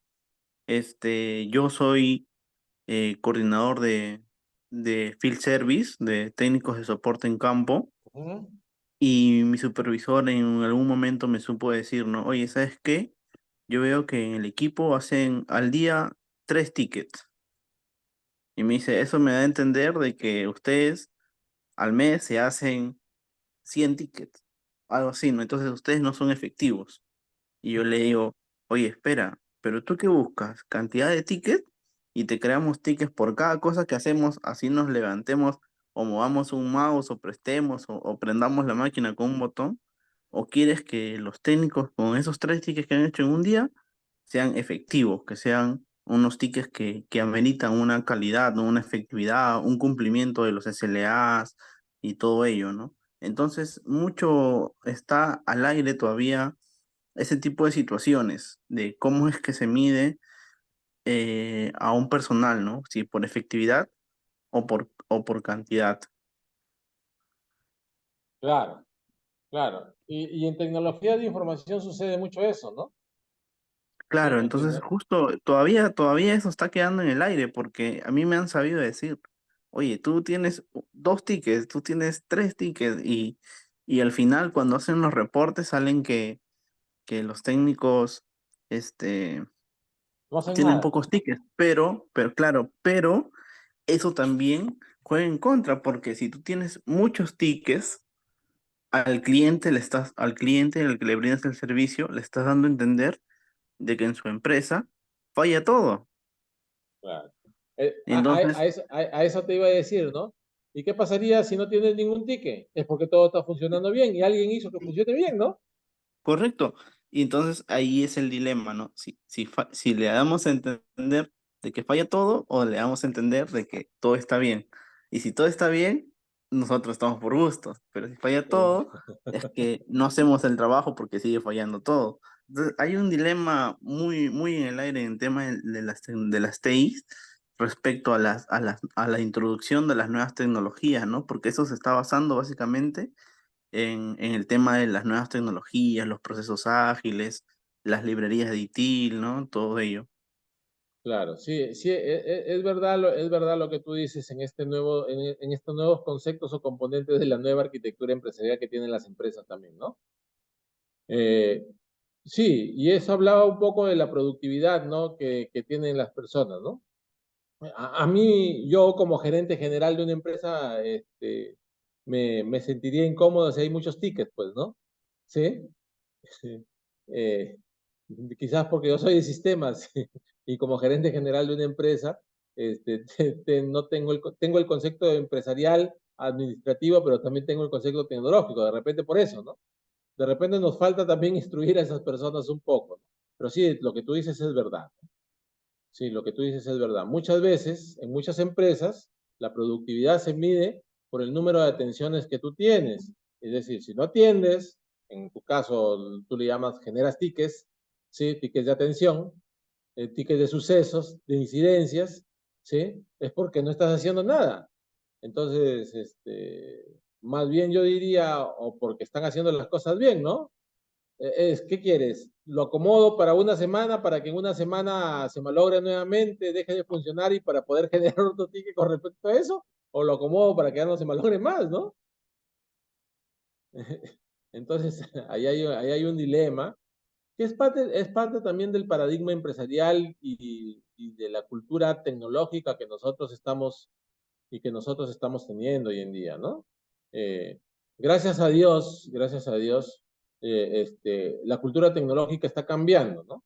yo soy coordinador de Field Service, de técnicos de soporte en campo, Ujú. y mi supervisor en algún momento me supo decir, ¿no? Oye, ¿sabes qué? Yo veo que en el equipo hacen al día 3 tickets. Y me dice, eso me da a entender de que ustedes al mes se hacen 100 tickets, algo así, ¿no? Entonces ustedes no son efectivos. Y yo le digo, oye, espera, pero ¿tú qué buscas? ¿Cantidad de tickets? Y te creamos tickets por cada cosa que hacemos, así nos levantemos o movamos un mouse o prestemos o prendamos la máquina con un botón. ¿O quieres que los técnicos con esos 3 tickets que han hecho en un día sean efectivos, que sean unos tickets que ameritan una calidad, ¿no? Una efectividad, un cumplimiento de los SLAs y todo ello, ¿no? Entonces, mucho está al aire todavía ese tipo de situaciones, de cómo es que se mide a un personal, ¿no? Si por efectividad o por cantidad. Claro, claro. Y en tecnología de información sucede mucho eso, ¿no? Sí, Claro, entonces justo todavía eso está quedando en el aire porque a mí me han sabido decir, oye, tú tienes 2 tickets, tú tienes 3 tickets y al final cuando hacen los reportes salen que los técnicos este, no hacen tienen nada. pocos tickets, pero eso también juega en contra, porque si tú tienes muchos tickets, al cliente al que le brindas el servicio, le estás dando a entender de que en su empresa falla todo. Claro. Entonces, A eso te iba a decir, ¿no? ¿Y qué pasaría si no tienes ningún ticket? Es porque todo está funcionando bien y alguien hizo que funcione bien, ¿no? correcto. Y entonces ahí es el dilema, ¿no? Si le damos a entender de que falla todo o le damos a entender de que todo está bien. Y si todo está bien, nosotros estamos por gustos. Pero si falla todo, es que no hacemos el trabajo porque sigue fallando todo. Entonces, hay un dilema muy, muy en el aire en tema de las TIs respecto a la introducción de las nuevas tecnologías, ¿no? Porque eso se está basando básicamente en el tema de las nuevas tecnologías, los procesos ágiles, las librerías de ITIL, ¿no? Todo ello. Claro, sí, sí, es verdad lo que tú dices en en estos nuevos conceptos o componentes de la nueva arquitectura empresarial que tienen las empresas también, ¿no? Eh, sí, y eso hablaba un poco de la productividad, ¿no? Que tienen las personas, ¿no? A mí, yo como gerente general de una empresa, me sentiría incómodo si hay muchos tickets, pues, ¿no? Sí. Sí. Eh, Quizás porque yo soy de sistemas y como gerente general de una empresa, no tengo tengo el concepto empresarial, administrativo, pero también tengo el concepto tecnológico, de repente por eso, ¿no? De repente nos falta también instruir a esas personas un poco, ¿no? Pero sí, lo que tú dices es verdad. Sí, lo que tú dices es verdad. Muchas veces, en muchas empresas, la productividad se mide por el número de atenciones que tú tienes. Es decir, si no atiendes, en tu caso tú le llamas, generas tickets, ¿sí? Tickets de atención, tickets de sucesos, de incidencias, ¿sí? Es porque no estás haciendo nada. Entonces, más bien yo diría, o porque están haciendo las cosas bien, ¿no? ¿Qué quieres? ¿Lo acomodo para una semana para que en una semana se malogre nuevamente, deje de funcionar y para poder generar otro ticket con respecto a eso? ¿O lo acomodo para que ya no se malogre más, ¿no? Entonces, ahí hay un dilema que es parte también del paradigma empresarial y de la cultura tecnológica que nosotros estamos teniendo hoy en día, ¿no? Eh, gracias a Dios, la cultura tecnológica está cambiando, ¿no?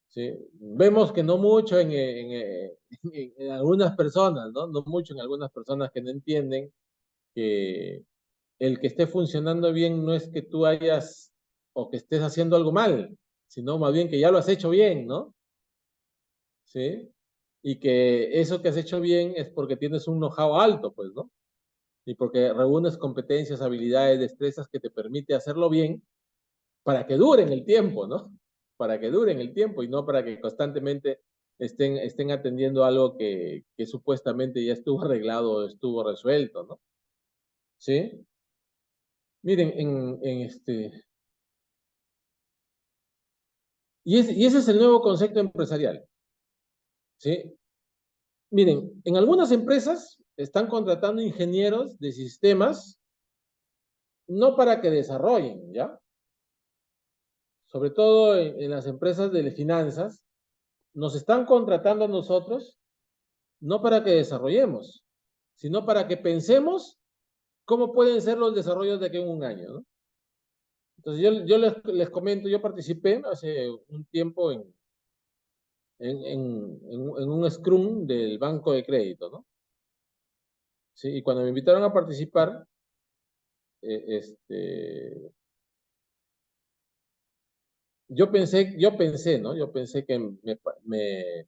¿Sí? Vemos que no mucho en algunas personas, ¿no? No mucho en algunas personas que no entienden que el que esté funcionando bien no es que tú hayas o que estés haciendo algo mal, sino más bien que ya lo has hecho bien, ¿no? ¿Sí? Y que eso que has hecho bien es porque tienes un know-how alto, pues, ¿no? Y porque reúnes competencias, habilidades, destrezas que te permite hacerlo bien para que duren el tiempo, ¿no? Para que duren el tiempo y no para que constantemente estén atendiendo algo que supuestamente ya estuvo arreglado, estuvo resuelto, ¿no? ¿Sí? Miren, y ese es el nuevo concepto empresarial, ¿sí? Miren, en algunas empresas están contratando ingenieros de sistemas no para que desarrollen, ¿ya? Sobre todo en las empresas de finanzas, nos están contratando a nosotros no para que desarrollemos, sino para que pensemos cómo pueden ser los desarrollos de aquí en un año, ¿no? Entonces yo les comento, yo participé hace un tiempo en un Scrum del banco de crédito, ¿no? Sí, y cuando me invitaron a participar, yo pensé, ¿no? Yo pensé que me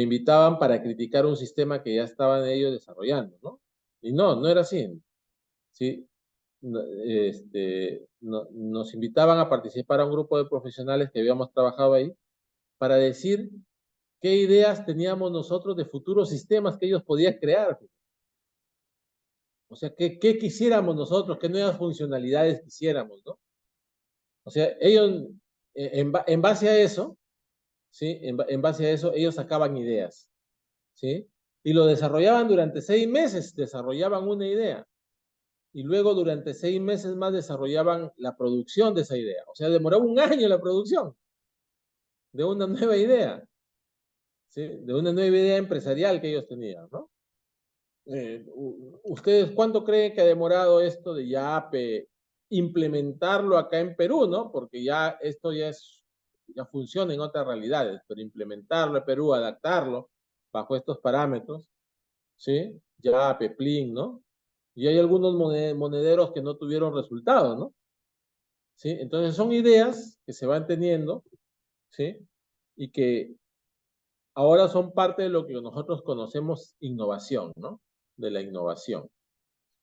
invitaban para criticar un sistema que ya estaban ellos desarrollando, ¿no? Y no era así, ¿sí? Nos invitaban a participar a un grupo de profesionales que habíamos trabajado ahí para decir qué ideas teníamos nosotros de futuros sistemas que ellos podían crear. O sea, qué quisiéramos nosotros, qué nuevas funcionalidades quisiéramos, ¿no? O sea, ellos, en base a eso, ¿sí? En base a eso, ellos sacaban ideas, ¿sí? Y lo desarrollaban durante 6 meses, desarrollaban una idea. Y luego durante 6 meses más desarrollaban la producción de esa idea. O sea, demoraba un año la producción de una nueva idea, ¿sí? De una nueva idea empresarial que ellos tenían, ¿no? ¿Ustedes cuánto creen que ha demorado esto de Yape implementarlo acá en Perú, ¿no? Porque ya esto ya funciona en otras realidades, pero implementarlo en Perú, adaptarlo bajo estos parámetros, ¿sí? Yape, Plin, ¿no? Y hay algunos monederos que no tuvieron resultados, ¿no? ¿Sí? Entonces son ideas que se van teniendo, ¿sí? Y que ahora son parte de lo que nosotros conocemos innovación, ¿no? De la innovación.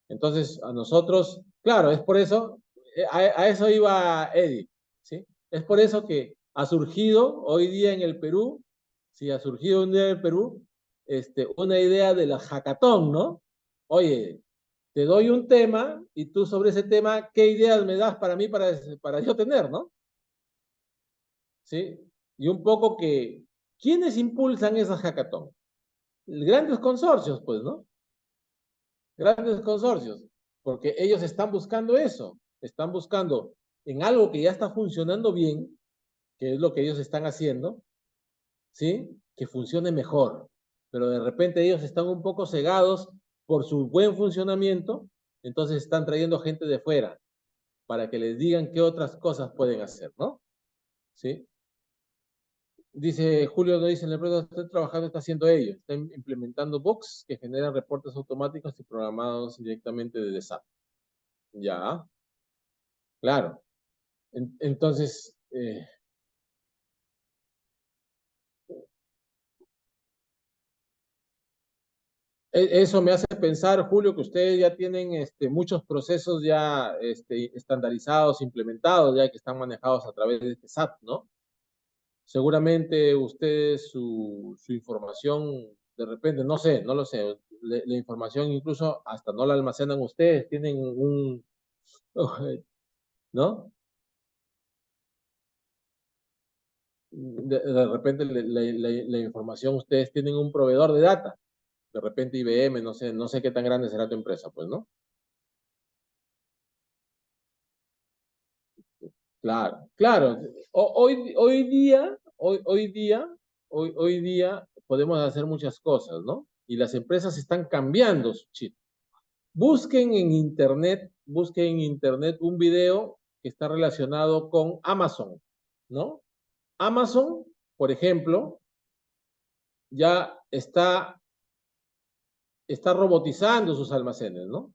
Entonces, a nosotros, claro, es por eso, a eso iba Eddie, ¿sí? Es por eso que ha surgido hoy día en el Perú, sí, ha surgido un día en el Perú, una idea de la hackathon, ¿no? Oye, te doy un tema y tú sobre ese tema, ¿qué ideas me das para mí para yo tener, ¿no? ¿Sí? Y un poco que, ¿quiénes impulsan esa hackathon? Grandes consorcios, pues, ¿no? Grandes consorcios, porque ellos están buscando eso, están buscando en algo que ya está funcionando bien, que es lo que ellos están haciendo, ¿sí? Que funcione mejor, pero de repente ellos están un poco cegados por su buen funcionamiento, entonces están trayendo gente de fuera para que les digan qué otras cosas pueden hacer, ¿no? ¿Sí? Dice Julio, no dice, en la empresa estoy trabajando, está haciendo ello, está implementando box que generan reportes automáticos y programados directamente desde SAP. Ya, claro. Entonces, eso me hace pensar, Julio, que ustedes ya tienen muchos procesos ya estandarizados, implementados, ya que están manejados a través de este SAP, ¿no? Seguramente ustedes su información, de repente, no sé, no lo sé, la información incluso hasta no la almacenan ustedes, tienen ¿no? De repente la información, ustedes tienen un proveedor de data, de repente IBM, no sé qué tan grande será tu empresa, pues, ¿no? Claro, claro. Hoy día podemos hacer muchas cosas, ¿no? Y las empresas están cambiando su chip. Busquen en internet un video que está relacionado con Amazon, ¿no? Amazon, por ejemplo, ya está robotizando sus almacenes, ¿no?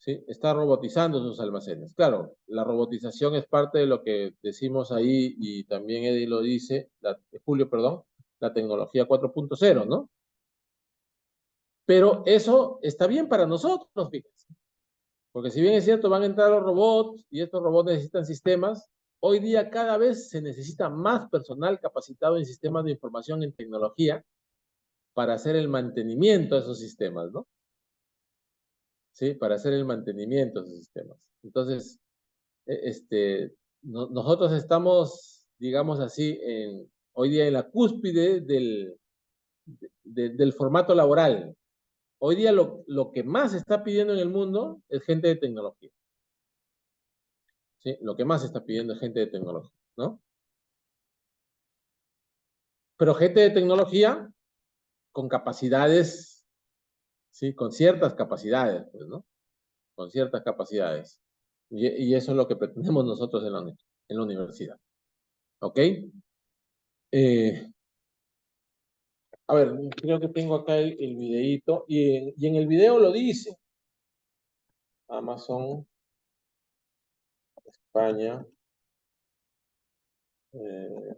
Sí, está robotizando sus almacenes. Claro, la robotización es parte de lo que decimos ahí y también Eddie lo dice, Julio, perdón, la tecnología 4.0, ¿no? Pero eso está bien para nosotros, fíjense. Porque si bien es cierto, van a entrar los robots y estos robots necesitan sistemas, hoy día cada vez se necesita más personal capacitado en sistemas de información en tecnología para hacer el mantenimiento de esos sistemas, ¿no? Sí, para hacer el mantenimiento de esos sistemas. Entonces, nosotros estamos, digamos así, hoy día en la cúspide del formato laboral. Hoy día lo que más se está pidiendo en el mundo es gente de tecnología. ¿Sí? Lo que más se está pidiendo es gente de tecnología, ¿no? Pero gente de tecnología con capacidades, ¿sí? Con ciertas capacidades, pues, ¿no? Con ciertas capacidades. Y eso es lo que pretendemos nosotros en la universidad. ¿Ok? A ver, creo que tengo acá el videíto. Y en el video lo dice. Amazon, España,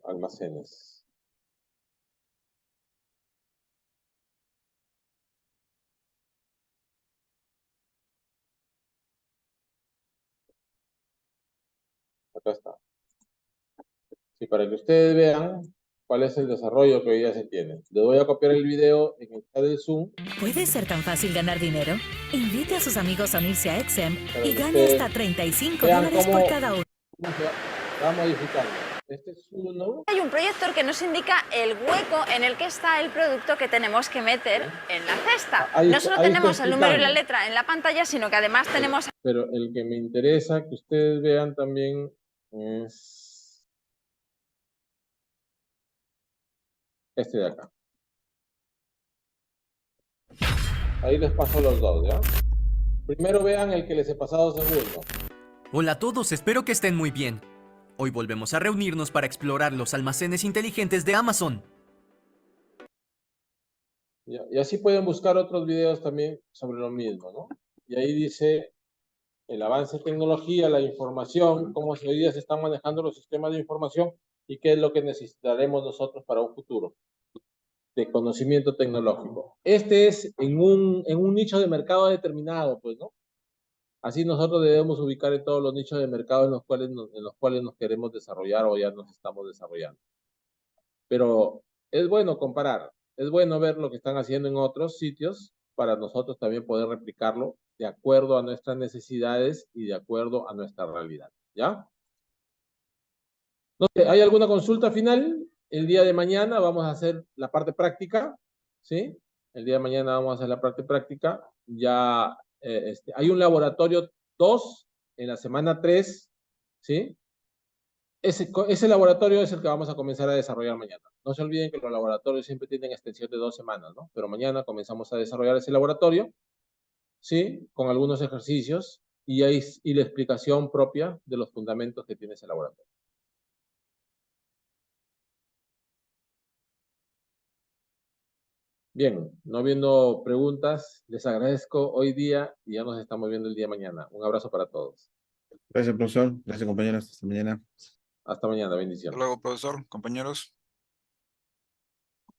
almacenes. Acá está. Sí, para que ustedes vean cuál es el desarrollo que hoy día se tiene. Les voy a copiar el video en el chat del Zoom. ¿Puede ser tan fácil ganar dinero? Invite a sus amigos a unirse a XM Para y que gane ustedes hasta $35 vean por cada uno. cómo se va modificando. Este es uno. Hay un proyector que nos indica el hueco en el que está el producto que tenemos que meter en la cesta. No solo tenemos el número y la letra en la pantalla, sino que además tenemos... Pero el que me interesa que ustedes vean también es este de acá. Ahí les paso los dos, ¿ya? Primero vean el que les he pasado segundo. Hola a todos, espero que estén muy bien. Hoy volvemos a reunirnos para explorar los almacenes inteligentes de Amazon. Y así pueden buscar otros videos también sobre lo mismo, ¿no? Y ahí dice el avance de tecnología, la información, cómo hoy día se están manejando los sistemas de información y qué es lo que necesitaremos nosotros para un futuro de conocimiento tecnológico. Este es en un nicho de mercado determinado, pues, ¿no? Así nosotros debemos ubicar en todos los nichos de mercado en los cuales nos queremos desarrollar o ya nos estamos desarrollando. Pero es bueno comparar, es bueno ver lo que están haciendo en otros sitios para nosotros también poder replicarlo de acuerdo a nuestras necesidades y de acuerdo a nuestra realidad, ¿ya? No sé, ¿hay alguna consulta final? El día de mañana vamos a hacer la parte práctica, ¿sí? El día de mañana vamos a hacer la parte práctica. Ya hay un laboratorio 2 en la semana 3, ¿sí? Ese laboratorio es el que vamos a comenzar a desarrollar mañana. No se olviden que los laboratorios siempre tienen extensión de 2 semanas, ¿no? Pero mañana comenzamos a desarrollar ese laboratorio, ¿sí? Con algunos ejercicios y la explicación propia de los fundamentos que tiene ese laboratorio. Bien, no habiendo preguntas, les agradezco hoy día y ya nos estamos viendo el día de mañana. Un abrazo para todos. Gracias, profesor. Gracias, compañeros. Hasta mañana. Hasta mañana, Hasta bendiciones. luego, profesor, compañeros.